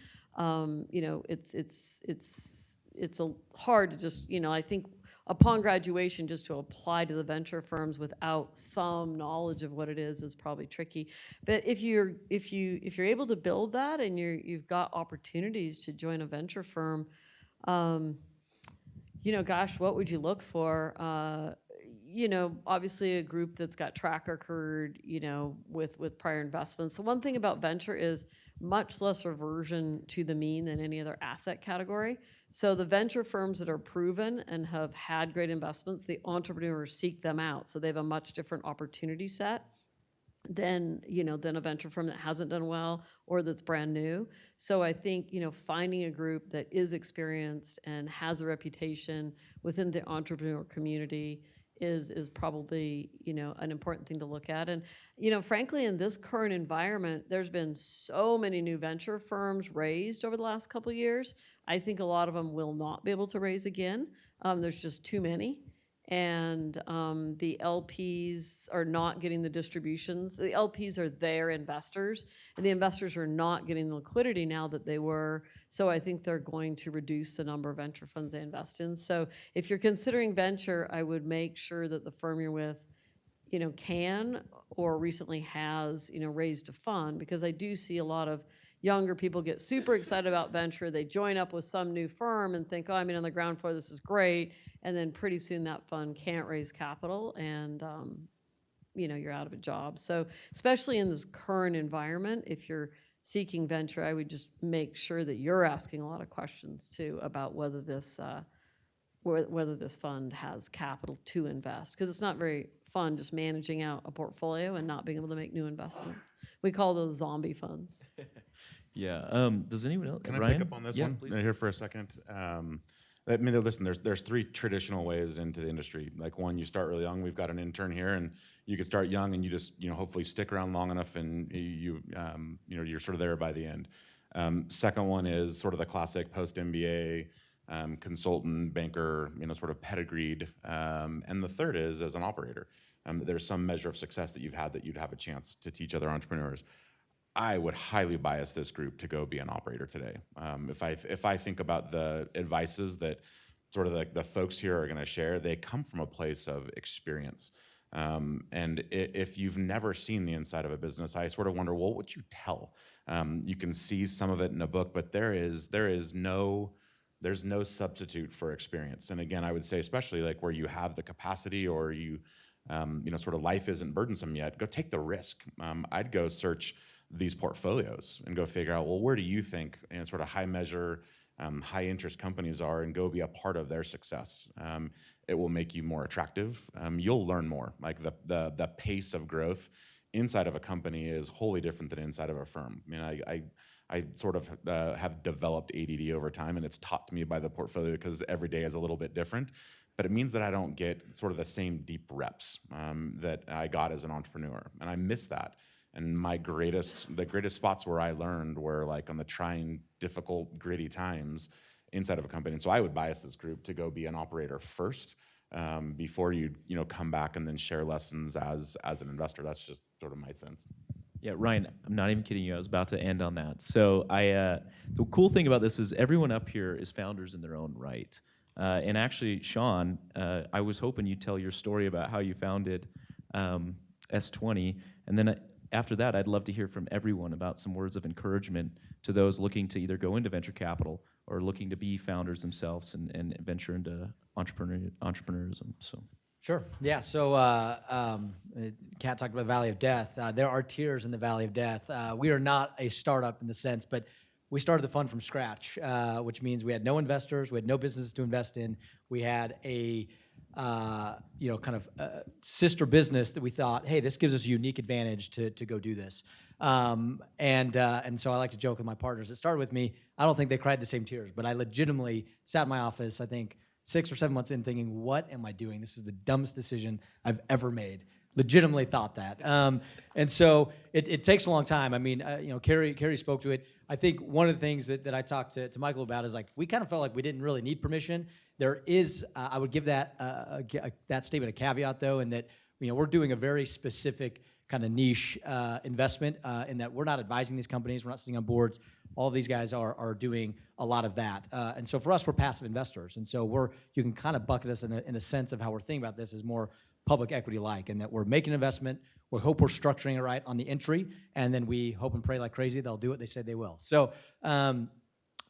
It's hard to just I think upon graduation just to apply to the venture firms without some knowledge of what it is probably tricky. But if you're able to build that and you've got opportunities to join a venture firm, gosh, what would you look for? Obviously a group that's got track record, with prior investments. The one thing about venture is much less reversion to the mean than any other asset category. So the venture firms that are proven and have had great investments, the entrepreneurs seek them out. So they have a much different opportunity set. than than a venture firm that hasn't done well or that's brand new. So I think finding a group that is experienced and has a reputation within the entrepreneur community is probably an important thing to look at. And frankly, in this current environment, there's been so many new venture firms raised over the last couple of years. I think a lot of them will not be able to raise again. There's just too many. And the LPs are not getting the distributions. The LPs are their investors, and the investors are not getting the liquidity now that they were. So I think they're going to reduce the number of venture funds they invest in. So if you're considering venture, I would make sure that the firm you're with, can or recently has, raised a fund, because I do see a lot of younger people get super excited about venture. They join up with some new firm and think, oh, I'm in on the ground floor, this is great. And then pretty soon that fund can't raise capital, and you're out of a job. So especially in this current environment, if you're seeking venture, I would just make sure that you're asking a lot of questions too about whether this fund has capital to invest, because it's not very fun just managing out a portfolio and not being able to make new investments. We call those zombie funds. Yeah. Does anyone else? Can I Ryan? pick up on this Yeah, one please. here for a second? I mean, listen, there's three traditional ways into the industry. Like, one, you start really young. We've got an intern here, and you can start young, and you just hopefully stick around long enough, and you're sort of there by the end. Second one is sort of the classic post MBA consultant, banker, sort of pedigreed. And the third is as an operator. There's some measure of success that you've had that you'd have a chance to teach other entrepreneurs. I would highly bias this group to go be an operator today. If I think about the advices that sort of the folks here are going to share, they come from a place of experience. And if you've never seen the inside of a business, I sort of wonder, well, what would you tell? You can see some of it in a book, but there's no substitute for experience. And again, I would say, especially like where you have the capacity, or sort of life isn't burdensome yet, go take the risk. I'd go search these portfolios and go figure out, well, where do you think sort of high measure, high interest companies are, and go be a part of their success. It will make you more attractive. You'll learn more. Like the pace of growth inside of a company is wholly different than inside of a firm. I mean, I sort of have developed ADD over time, and it's taught to me by the portfolio, because every day is a little bit different. But it means that I don't get sort of the same deep reps that I got as an entrepreneur, and I miss that. And the greatest spots where I learned were like on the trying, difficult, gritty times inside of a company. And so I would bias this group to go be an operator first, before you come back and then share lessons as an investor. That's just sort of my sense. Yeah, Ryan, I'm not even kidding you. I was about to end on that. So the cool thing about this is everyone up here is founders in their own right. And actually, Sean, I was hoping you'd tell your story about how you founded S20, and then after that, I'd love to hear from everyone about some words of encouragement to those looking to either go into venture capital or looking to be founders themselves and venture into entrepreneurism. So. Sure. Yeah. So, Kat talked about the Valley of Death. There are tiers in the Valley of Death. We are not a startup in the sense, but we started the fund from scratch, which means we had no investors, we had no businesses to invest in. We had a sister business that we thought, hey, this gives us a unique advantage to go do this. And so I like to joke with my partners that started with me. I don't think they cried the same tears, but I legitimately sat in my office, I think 6 or 7 months in, thinking, what am I doing? This is the dumbest decision I've ever made. Legitimately thought that. And so it takes a long time. I mean, Carrie spoke to it. I think one of the things that I talked to Michael about is, like, we kind of felt like we didn't really need permission. There is, I would give that that statement a caveat, though, in that we're doing a very specific kind of niche investment in that we're not advising these companies, we're not sitting on boards. All of these guys are doing a lot of that, and so for us, we're passive investors, and so you can kind of bucket us in a sense of how we're thinking about this as more public equity-like, in that we're making an investment, we hope we're structuring it right on the entry, and then we hope and pray like crazy they'll do what they said they will. So.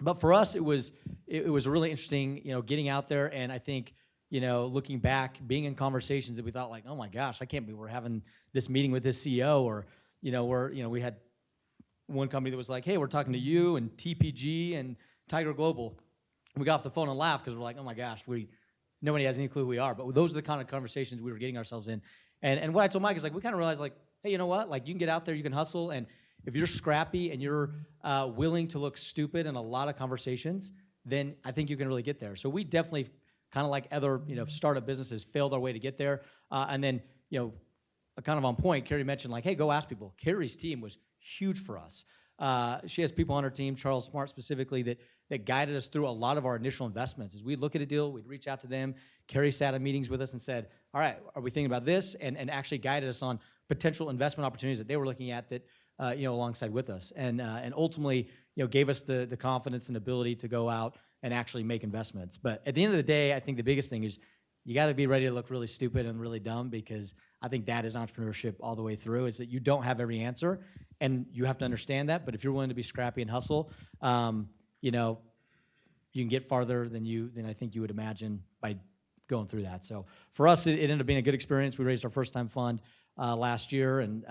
But for us, it was really interesting, getting out there, and I think, looking back, being in conversations that we thought, like, oh my gosh, I can't believe we're having this meeting with this CEO, or, we had one company that was like, hey, we're talking to you and TPG and Tiger Global. We got off the phone and laughed because we're like, oh my gosh, nobody has any clue who we are. But those are the kind of conversations we were getting ourselves in. And what I told Mike is, like, we kind of realized, like, hey, you know what? Like, you can get out there, you can hustle, and if you're scrappy and you're willing to look stupid in a lot of conversations, then I think you can really get there. So we definitely, kind of like other, startup businesses, failed our way to get there. And then, kind of on point, Carrie mentioned, like, hey, go ask people. Carrie's team was huge for us. She has people on her team, Charles Smart specifically, that guided us through a lot of our initial investments. As we'd look at a deal, we'd reach out to them. Carrie sat in meetings with us and said, all right, are we thinking about this? And actually guided us on potential investment opportunities that they were looking at that, alongside with us. And ultimately, gave us the confidence and ability to go out and actually make investments. But at the end of the day, I think the biggest thing is you got to be ready to look really stupid and really dumb, because I think that is entrepreneurship all the way through, is that you don't have every answer, and you have to understand that. But if you're willing to be scrappy and hustle, you can get farther than I think you would imagine by going through that. So for us, it ended up being a good experience. We raised our first time fund last year, and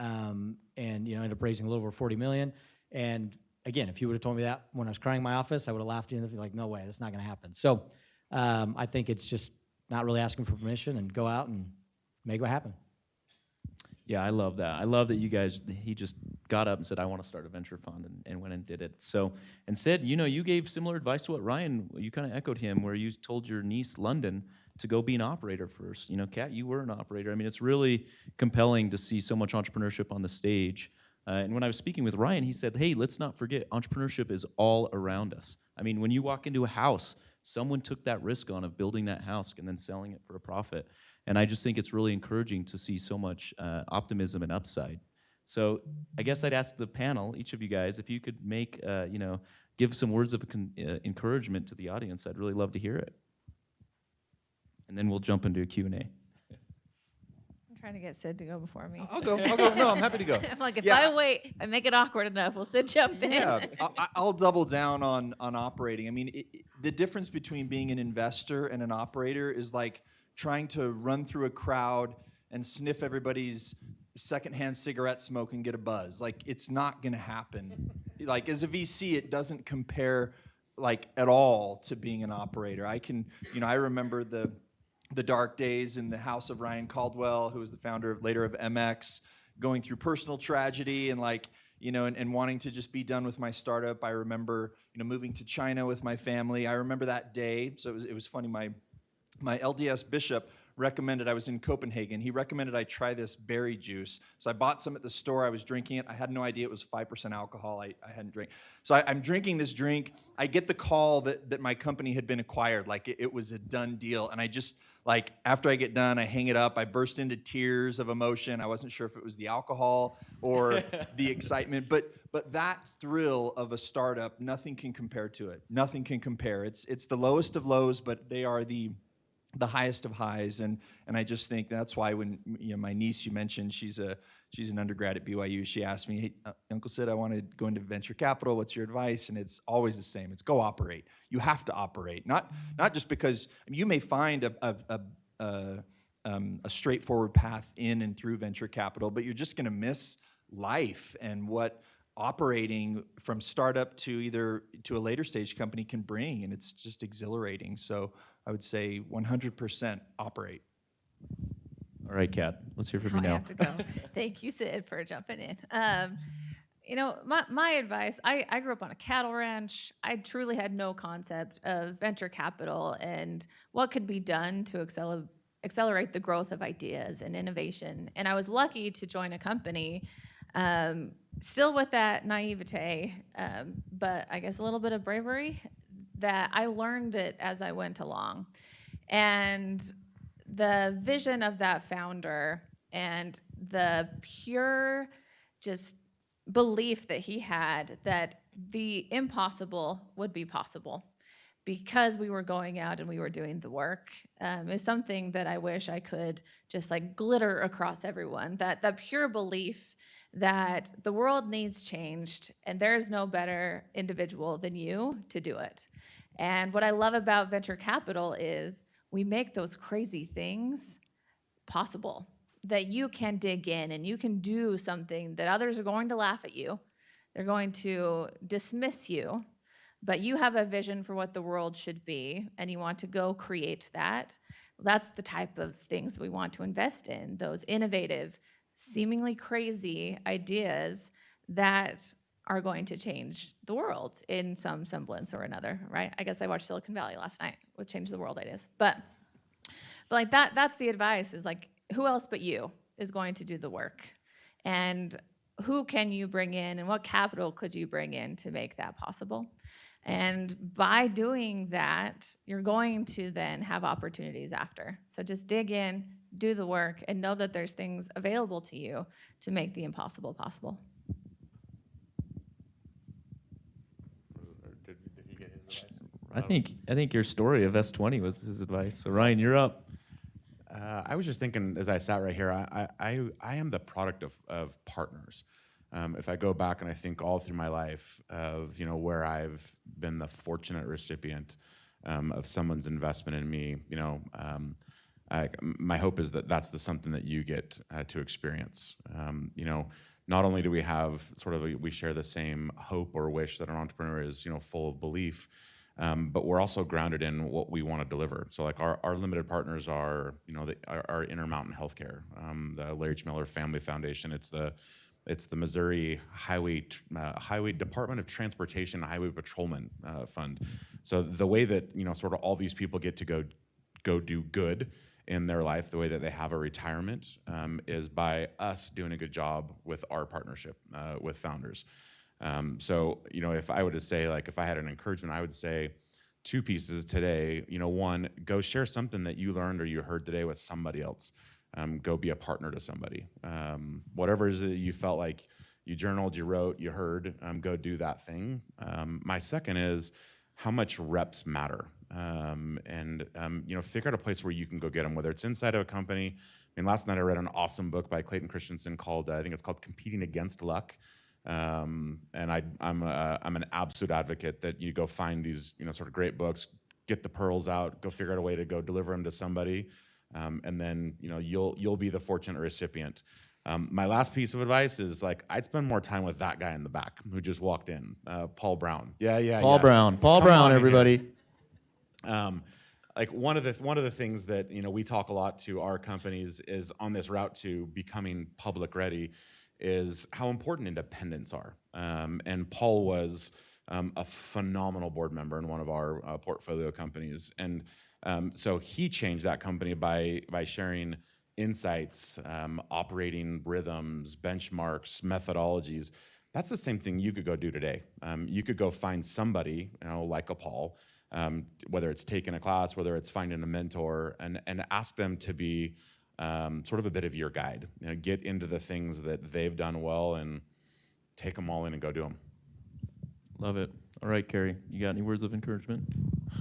ended up raising a little over 40 million. And again, if you would have told me that when I was crying in my office, I would have laughed at you and be like, no way, that's not going to happen. So I think it's just not really asking for permission, and go out and make it happen. Yeah, I love that. I love that he just got up and said, I want to start a venture fund, and went and did it. So, and said, you gave similar advice to what Ryan, you kind of echoed him, where you told your niece, London, to go be an operator first. Kat, you were an operator. I mean, it's really compelling to see so much entrepreneurship on the stage. And when I was speaking with Ryan, he said, hey, let's not forget, entrepreneurship is all around us. I mean, when you walk into a house, someone took that risk on of building that house and then selling it for a profit. And I just think it's really encouraging to see so much optimism and upside. So I guess I'd ask the panel, each of you guys, if you could give some words of encouragement to the audience. I'd really love to hear it. And then we'll jump into a Q&A. I'm trying to get Sid to go before me. I'll go. No, I'm happy to go. I'm like, if Yeah. I wait, I make it awkward enough. Will Sid jump in? Yeah, I'll double down on operating. I mean, the difference between being an investor and an operator is like trying to run through a crowd and sniff everybody's secondhand cigarette smoke and get a buzz. Like, it's not going to happen. Like, as a VC, it doesn't compare like at all to being an operator. I remember the dark days in the house of Ryan Caldwell, who was the founder later of MX, going through personal tragedy and and wanting to just be done with my startup. I remember, moving to China with my family. I remember that day. So it was funny. My LDS bishop recommended, I was in Copenhagen, he recommended I try this berry juice. So I bought some at the store. I was drinking it. I had no idea it was 5% alcohol. I hadn't drank. So I'm drinking this drink. I get the call that my company had been acquired. Like, it was a done deal. And I just, after I get done, I hang it up. I burst into tears of emotion. I wasn't sure if it was the alcohol or the excitement. But that thrill of a startup, nothing can compare to it. Nothing can compare. It's the lowest of lows, but they are the highest of highs, and I just think that's why when my niece, you mentioned, she's an undergrad at BYU. She asked me, hey, Uncle Sid, I want to go into venture capital. What's your advice? And it's always the same. It's go operate. You have to operate, not just because you may find a straightforward path in and through venture capital, but you're just going to miss life and what operating from startup to a later stage company can bring, and it's just exhilarating. So I would say 100% operate. All right, Kat, let's hear from you I now. have to go. Thank you, Sid, for jumping in. My advice, I grew up on a cattle ranch. I truly had no concept of venture capital and what could be done to accelerate the growth of ideas and innovation. And I was lucky to join a company still with that naivete, but I guess a little bit of bravery, that I learned it as I went along. And the vision of that founder and the pure just belief that he had that the impossible would be possible because we were going out and we were doing the work is something that I wish I could just glitter across everyone. That pure belief that the world needs changed and there's no better individual than you to do it. And what I love about venture capital is we make those crazy things possible, that you can dig in and you can do something that others are going to laugh at you. They're going to dismiss you, but you have a vision for what the world should be and you want to go create that. That's the type of things we want to invest in, those innovative seemingly crazy ideas that are going to change the world in some semblance or another, right? I guess I watched Silicon Valley last night with change the world ideas. But like that's the advice, is like, who else but you is going to do the work? And who can you bring in, and what capital could you bring in to make that possible? And by doing that, you're going to then have opportunities after. So just dig in, do the work, and know that there's things available to you to make the impossible possible. Did he get his advice? I think your story of S20 was his advice. So Ryan, you're up. I was just thinking as I sat right here, I am the product of partners. If I go back and I think all through my life of where I've been the fortunate recipient of someone's investment in me, my hope is that that's something that you get to experience. Not only do we have we share the same hope or wish that an entrepreneur is full of belief. But we're also grounded in what we want to deliver. So like our limited partners are, our Intermountain Healthcare, the Larry H. Miller Family Foundation. It's the Missouri Highway Department of Transportation Highway Patrolman Fund. So the way that all these people get to go do good in their life, the way that they have a retirement, is by us doing a good job with our partnership with founders. So, if I were to say, like, if I had an encouragement, I would say 2 pieces today. One, go share something that you learned or you heard today with somebody else. Go be a partner to somebody. Whatever it is that you felt like you journaled, you wrote, you heard, go do that thing. My second is how much reps matter. Figure out a place where you can go get them, whether it's inside of a company. I mean, last night I read an awesome book by Clayton Christensen called, I think it's called Competing Against Luck. And I'm an absolute advocate that you go find these great books, get the pearls out, go figure out a way to go deliver them to somebody, and then you'll be the fortunate recipient. My last piece of advice is I'd spend more time with that guy in the back who just walked in, Paul Brown. Paul Brown, everybody. One of the things that we talk a lot to our companies is on this route to becoming public ready is how important independents are. And Paul was a phenomenal board member in one of our portfolio companies. And so he changed that company by sharing insights, operating rhythms, benchmarks, methodologies. That's the same thing you could go do today. You could go find somebody, like a Paul, whether it's taking a class, whether it's finding a mentor, and ask them to be sort of a bit of your guide. Get into the things that they've done well and take them all in and go do them. Love it. All right, Carrie, you got any words of encouragement?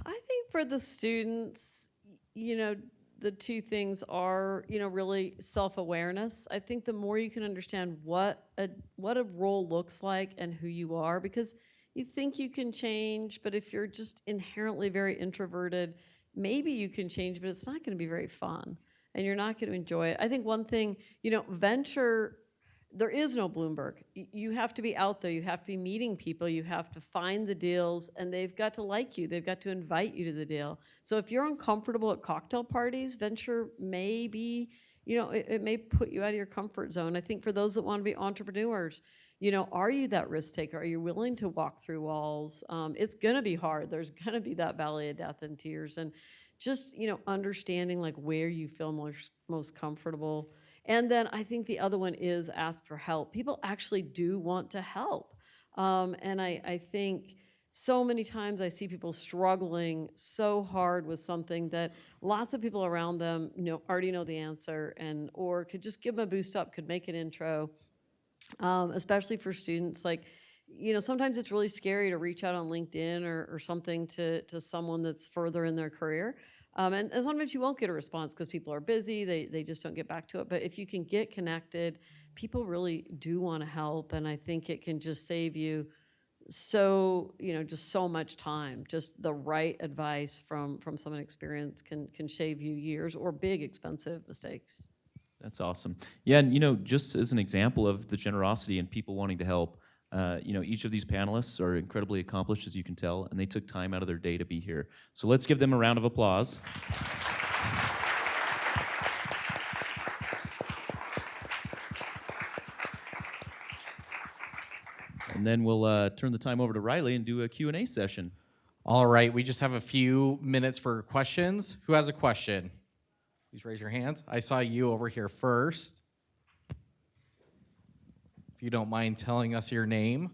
I think for the students, the 2 things are, really self-awareness. I think the more you can understand what a role looks like and who you are, because you think you can change, but if you're just inherently very introverted, maybe you can change, but it's not going to be very fun. And you're not going to enjoy it. I think one thing, venture, there is no Bloomberg. You have to be out there. You have to be meeting people. You have to find the deals, and they've got to like you. They've got to invite you to the deal. So if you're uncomfortable at cocktail parties, venture may be, it may put you out of your comfort zone. I think for those that want to be entrepreneurs, are you that risk taker? Are you willing to walk through walls? It's going to be hard. There's going to be that valley of death and tears. And just, understanding where you feel most comfortable. And then I think the other one is ask for help. People actually do want to help. And I think so many times I see people struggling so hard with something that lots of people around them already know the answer, or could just give them a boost up, could make an intro, especially for students. Sometimes it's really scary to reach out on LinkedIn or something to someone that's further in their career. And sometimes you won't get a response because people are busy, they just don't get back to it. But if you can get connected, people really do want to help. And I think it can just save you just so much time. Just the right advice from someone experienced can save you years or big expensive mistakes. That's awesome. Yeah, and just as an example of the generosity and people wanting to help, each of these panelists are incredibly accomplished, as you can tell, and they took time out of their day to be here. So let's give them a round of applause. and then we'll turn the time over to Riley and do a Q&A session. All right, we just have a few minutes for questions. Who has a question? Please raise your hands. I saw you over here first. If you don't mind telling us your name.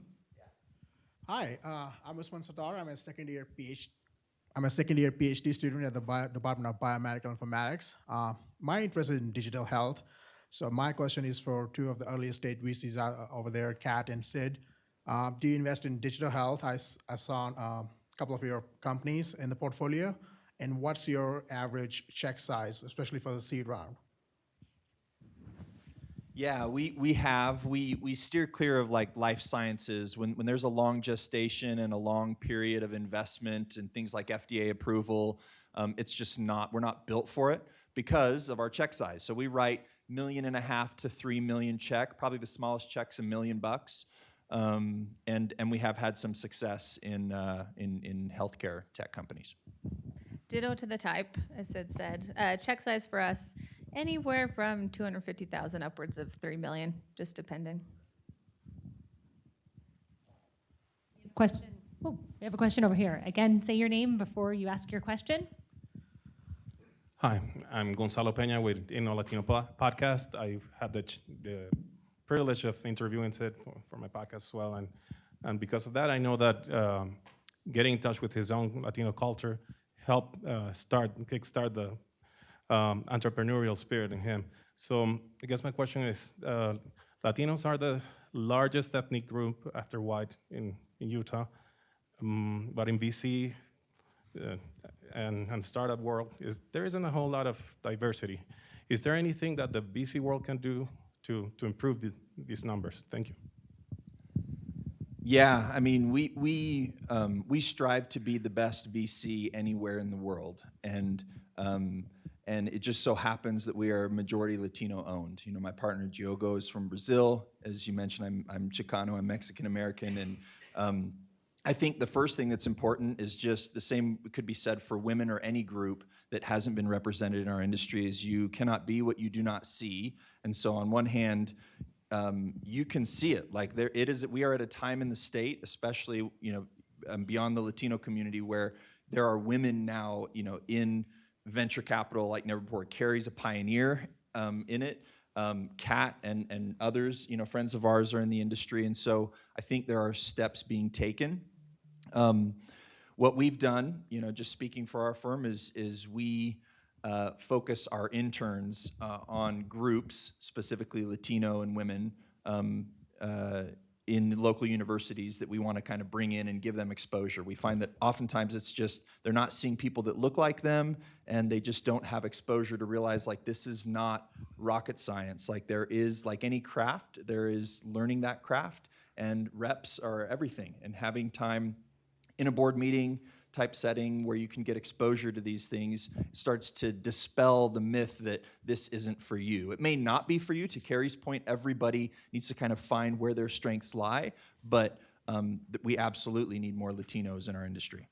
Hi, I'm Usman Sattar. I'm a second-year PhD student at the Department of Biomedical Informatics. My interest is in digital health. So my question is for two of the earliest stage VCs over there, Kat and Sid. Do you invest in digital health? I saw a couple of your companies in the portfolio. And what's your average check size, especially for the seed round? Yeah, we steer clear of like life sciences when there's a long gestation and a long period of investment and things like FDA approval. It's just not, we're not built for it because of our check size. So we write $1.5 million to $3 million check. Probably the smallest check's $1 million. And we have had some success in healthcare tech companies. Ditto to the type, as Sid said. Check size for us, anywhere from 250,000 upwards of 3 million, just depending. Question. Oh, we have a question over here. Again, say your name before you ask your question. Hi, I'm Gonzalo Peña with Inno Latino Podcast. I've had the privilege of interviewing Sid for my podcast as well, and because of that, I know that getting in touch with his own Latino culture helped kickstart the entrepreneurial spirit in him. So I guess my question is, Latinos are the largest ethnic group after white in Utah, but in VC and startup world, there isn't a whole lot of diversity. Is there anything that the VC world can do to improve these numbers? Thank you. Yeah, I mean, we strive to be the best VC anywhere in the world, and it just so happens that we are majority Latino owned. You know, my partner Diogo is from Brazil. As you mentioned, I'm Chicano, I'm Mexican American, and I think the first thing that's important is just the same could be said for women or any group that hasn't been represented in our industry, is you cannot be what you do not see. And so on one hand, you can see it. Like we are at a time in the state, especially beyond the Latino community, where there are women now, in venture capital like never before. Carrie's a pioneer in it. Kat and others, friends of ours are in the industry, and so I think there are steps being taken. What we've done, just speaking for our firm, is we focus our interns on groups, specifically Latino and women, in local universities that we want to kind of bring in and give them exposure. We find that oftentimes it's just they're not seeing people that look like them, and they just don't have exposure to realize like this is not rocket science. Like there is, like any craft, there is learning that craft, and reps are everything. And having time in a board meeting type setting where you can get exposure to these things starts to dispel the myth that this isn't for you. It may not be for you. To Carrie's point, everybody needs to kind of find where their strengths lie, but we absolutely need more Latinos in our industry.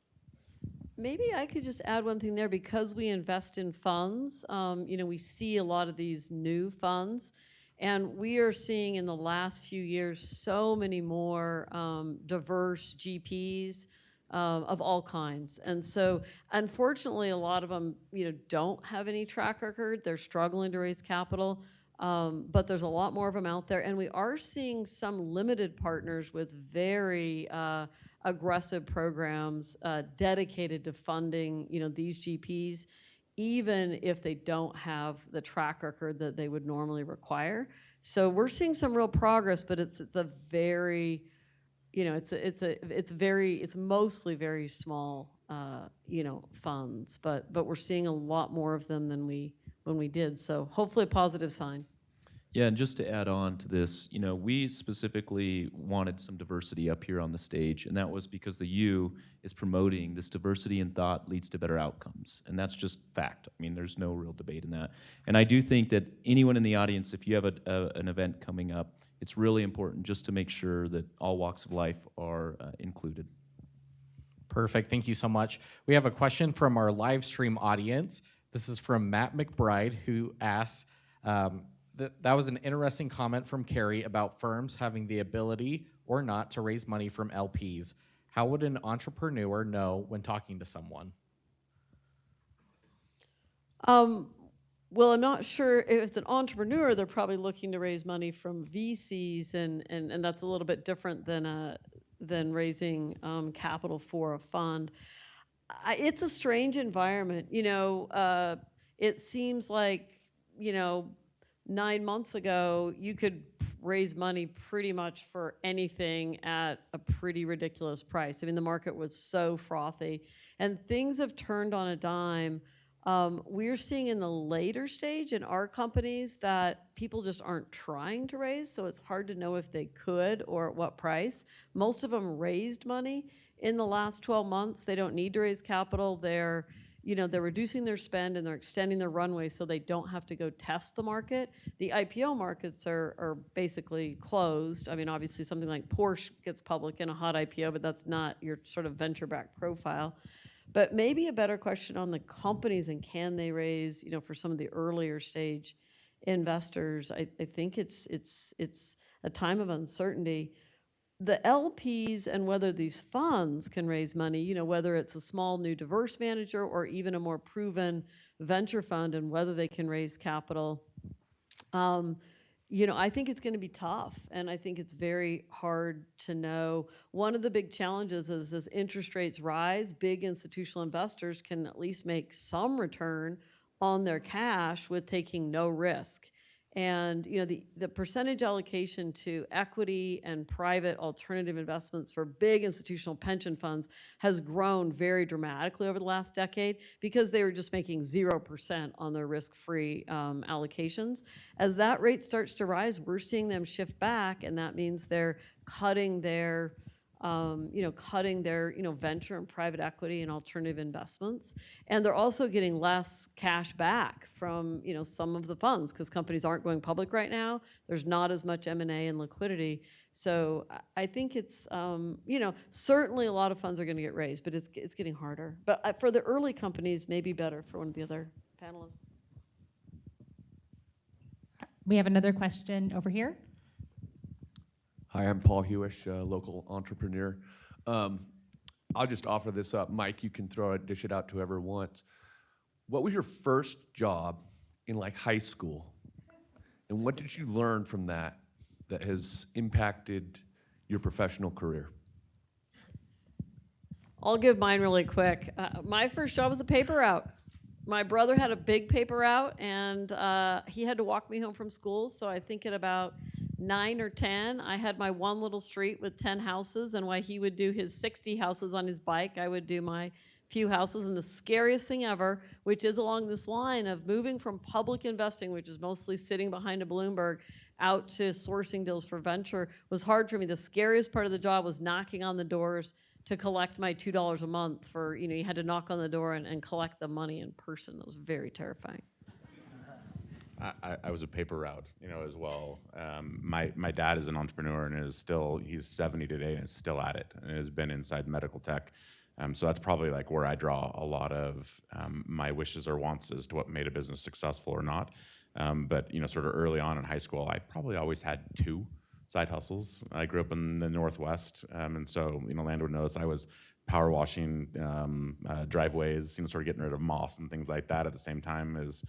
Maybe I could just add one thing there. Because we invest in funds, we see a lot of these new funds, and we are seeing in the last few years so many more diverse GPs of all kinds. And so unfortunately, a lot of them, don't have any track record. They're struggling to raise capital, but there's a lot more of them out there. And we are seeing some limited partners with very aggressive programs dedicated to funding, these GPs, even if they don't have the track record that they would normally require. So we're seeing some real progress, but it's a very it's mostly very small, funds, but we're seeing a lot more of them than when we did. So hopefully a positive sign. Yeah, and just to add on to this, we specifically wanted some diversity up here on the stage, and that was because the U is promoting this diversity in thought leads to better outcomes, and that's just fact. I mean, there's no real debate in that. And I do think that anyone in the audience, if you have an event coming up, it's really important just to make sure that all walks of life are included. Perfect. Thank you so much. We have a question from our live stream audience. This is from Matt McBride, who asks, that was an interesting comment from Carrie about firms having the ability or not to raise money from LPs? How would an entrepreneur know when talking to someone? Well, I'm not sure if it's an entrepreneur, they're probably looking to raise money from VCs, and that's a little bit different than raising capital for a fund. It's a strange environment. It seems like, 9 months ago, you could raise money pretty much for anything at a pretty ridiculous price. I mean, the market was so frothy, and things have turned on a dime. We're seeing in the later stage in our companies that people just aren't trying to raise, so it's hard to know if they could or at what price. Most of them raised money in the last 12 months. They don't need to raise capital. They're reducing their spend and they're extending their runway so they don't have to go test the market. The IPO markets are basically closed. I mean, obviously something like Porsche gets public in a hot IPO, but that's not your sort of venture-backed profile. But maybe a better question on the companies and can they raise, for some of the earlier stage investors. I think it's a time of uncertainty. The LPs and whether these funds can raise money, whether it's a small new diverse manager or even a more proven venture fund and whether they can raise capital, I think it's going to be tough, and I think it's very hard to know. One of the big challenges is as interest rates rise, big institutional investors can at least make some return on their cash with taking no risk. And the percentage allocation to equity and private alternative investments for big institutional pension funds has grown very dramatically over the last decade because they were just making 0% on their risk-free allocations. As that rate starts to rise, we're seeing them shift back, and that means they're cutting their venture and private equity and alternative investments. And they're also getting less cash back from, some of the funds because companies aren't going public right now. There's not as much M&A and liquidity. So I think it's, certainly a lot of funds are going to get raised, but it's getting harder. But for the early companies, maybe better for one of the other panelists. We have another question over here. Hi, I'm Paul Hewish, local entrepreneur. I'll just offer this up. Mike, you can dish it out to whoever wants. What was your first job in high school? And what did you learn from that has impacted your professional career? I'll give mine really quick. My first job was a paper route. My brother had a big paper route, and he had to walk me home from school. So I think at about 9 or 10, I had my one little street with 10 houses, and while he would do his 60 houses on his bike, I would do my few houses. And the scariest thing ever, which is along this line of moving from public investing, which is mostly sitting behind a Bloomberg, out to sourcing deals for venture, was hard for me. The scariest part of the job was knocking on the doors to collect my $2 a month for, you had to knock on the door and collect the money in person. That was very terrifying. I was a paper route, as well. My dad is an entrepreneur and he's 70 today and is still at it and has been inside medical tech. So that's probably where I draw a lot of my wishes or wants as to what made a business successful or not. But sort of early on in high school, I probably always had 2 side hustles. I grew up in the Northwest, and so Landon knows I was power washing driveways, sort of getting rid of moss and things like that at the same time as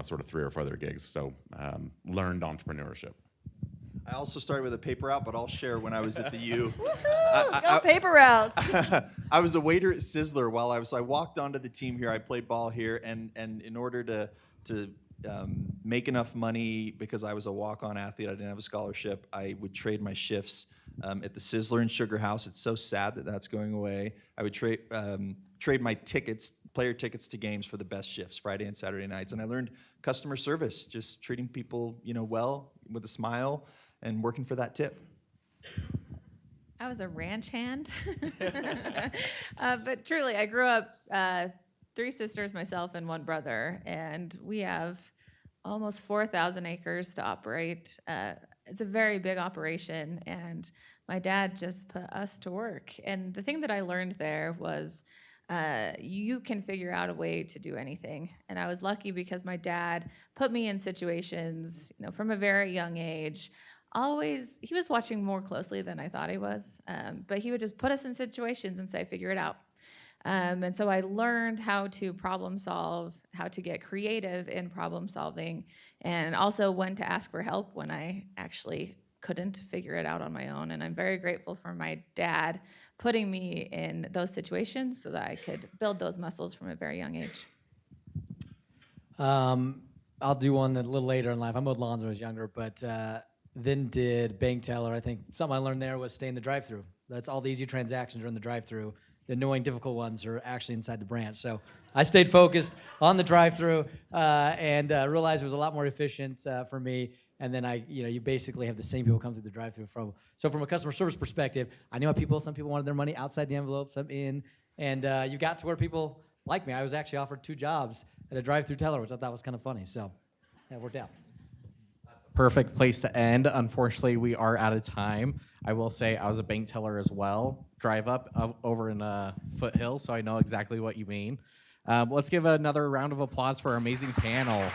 sort of 3 or 4 other gigs. So learned entrepreneurship. I also started with a paper route, but I'll share when I was at the U. Go paper routes. I was a waiter at Sizzler I walked onto the team here. I played ball here, and in order to make enough money because I was a walk-on athlete, I didn't have a scholarship, I would trade my shifts at the Sizzler and Sugar House. It's so sad that that's going away. I would trade my player tickets to games for the best shifts, Friday and Saturday nights. And I learned customer service, just treating people, well, with a smile and working for that tip. I was a ranch hand. But truly, I grew up 3 sisters, myself, and 1 brother, and we have almost 4,000 acres to operate. It's a very big operation, and my dad just put us to work. And the thing that I learned there was you can figure out a way to do anything. And I was lucky because my dad put me in situations, from a very young age. he was watching more closely than I thought he was, but he would just put us in situations and say, figure it out. And so I learned how to problem solve, how to get creative in problem solving, and also when to ask for help when I actually couldn't figure it out on my own. And I'm very grateful for my dad putting me in those situations so that I could build those muscles from a very young age. I'll do one a little later in life. I mowed lawns when I was younger, but then did bank teller. I think something I learned there was stay in the drive-through. That's all the easy transactions are in the drive-through. The annoying, difficult ones are actually inside the branch. So I stayed focused on the drive-through and realized it was a lot more efficient for me. And then you basically have the same people come through the drive-through. So from a customer service perspective, I knew how some people wanted their money outside the envelope, some in, and you got to where people like me. I was actually offered 2 jobs at a drive-through teller, which I thought was kind of funny. So yeah, it worked out. Perfect place to end. Unfortunately, we are out of time. I will say I was a bank teller as well. Drive up over in Foothill, so I know exactly what you mean. Let's give another round of applause for our amazing panel.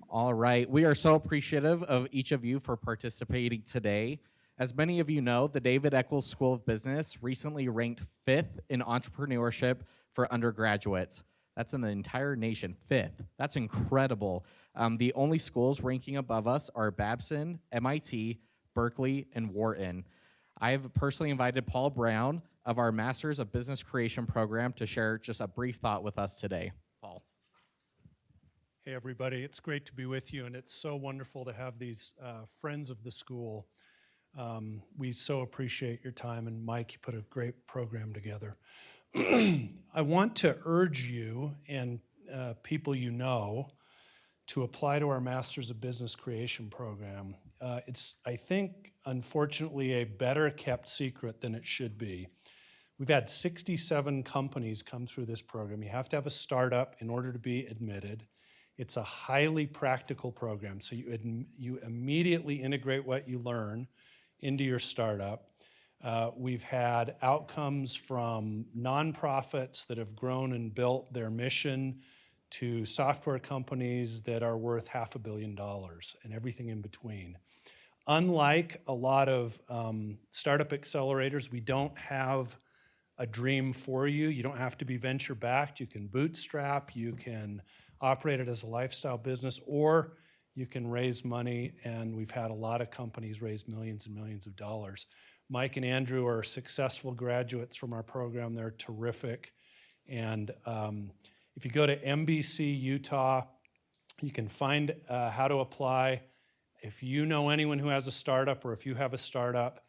All right, we are so appreciative of each of you for participating today. As many of you know, the David Eccles School of Business recently ranked 5th in entrepreneurship for undergraduates. That's in the entire nation, 5th. That's incredible. The only schools ranking above us are Babson, MIT, Berkeley, and Wharton. I have personally invited Paul Brown of our Masters of Business Creation program to share just a brief thought with us today. Paul. Hey, everybody. It's great to be with you, and it's so wonderful to have these friends of the school. We so appreciate your time, and Mike, you put a great program together. I want to urge you and people you know to apply to our Masters of Business Creation program. It's, I think, unfortunately, a better kept secret than it should be. We've had 67 companies come through this program. You have to have a startup in order to be admitted. It's a highly practical program, so you immediately integrate what you learn into your startup. We've had outcomes from nonprofits that have grown and built their mission to software companies that are worth $500 million and everything in between. Unlike a lot of startup accelerators, we don't have a dream for you. You don't have to be venture backed. You can bootstrap, you can operate it as a lifestyle business, or you can raise money, and we've had a lot of companies raise millions and millions of dollars. Mike and Andrew are successful graduates from our program. They're terrific. And if you go to MBC Utah, you can find how to apply. If you know anyone who has a startup, or if you have a startup,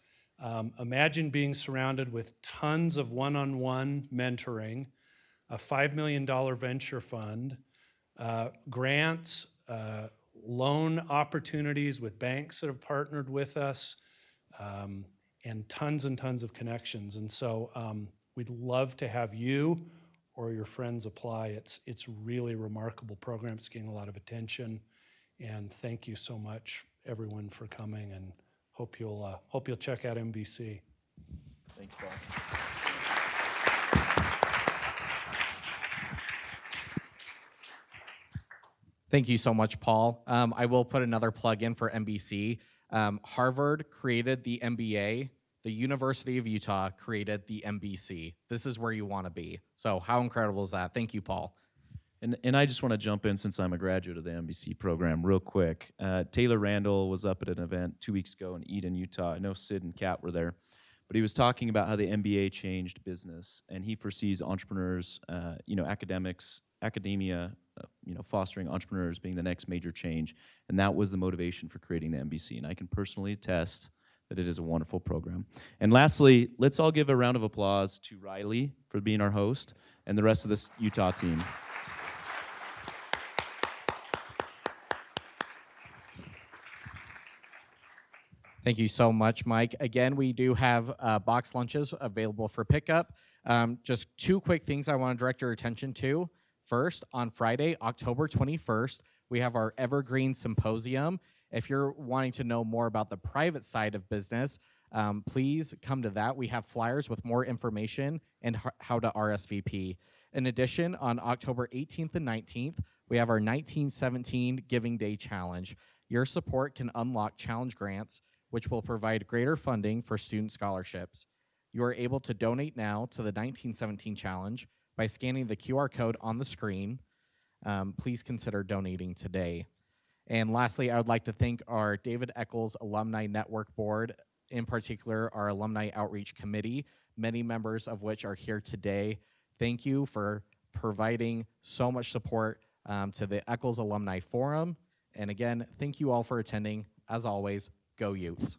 imagine being surrounded with tons of one-on-one mentoring, a $5 million venture fund, grants, loan opportunities with banks that have partnered with us, and tons of connections. And so we'd love to have you or your friends apply. It's really a remarkable program. It's getting a lot of attention. And thank you so much, everyone, for coming, and hope you'll check out MBC. Thanks, Paul. Thank you so much, Paul. I will put another plug in for NBC. Harvard created the MBA. The University of Utah created the MBC. This is where you want to be. So how incredible is that? Thank you, Paul. And I just want to jump in since I'm a graduate of the MBC program real quick. Taylor Randall was up at an event 2 weeks ago in Eden, Utah. I know Sid and Kat were there. But he was talking about how the MBA changed business, and he foresees entrepreneurs, academia, fostering entrepreneurs being the next major change. And that was the motivation for creating the MBC. And I can personally attest that it is a wonderful program. And lastly, let's all give a round of applause to Riley for being our host and the rest of this Utah team. Thank you so much, Mike. Again, we do have box lunches available for pickup. Just 2 quick things I want to direct your attention to. First, on Friday, October 21st, we have our Evergreen Symposium. If you're wanting to know more about the private side of business, please come to that. We have flyers with more information and how to RSVP. In addition, on October 18th and 19th, we have our 1917 Giving Day Challenge. Your support can unlock challenge grants, which will provide greater funding for student scholarships. You are able to donate now to the 1917 Challenge by scanning the QR code on the screen. Please consider donating today. And lastly, I would like to thank our David Eccles Alumni Network Board, in particular our Alumni Outreach Committee, many members of which are here today. Thank you for providing so much support to the Eccles Alumni Forum. And again, thank you all for attending. As always, go Utes.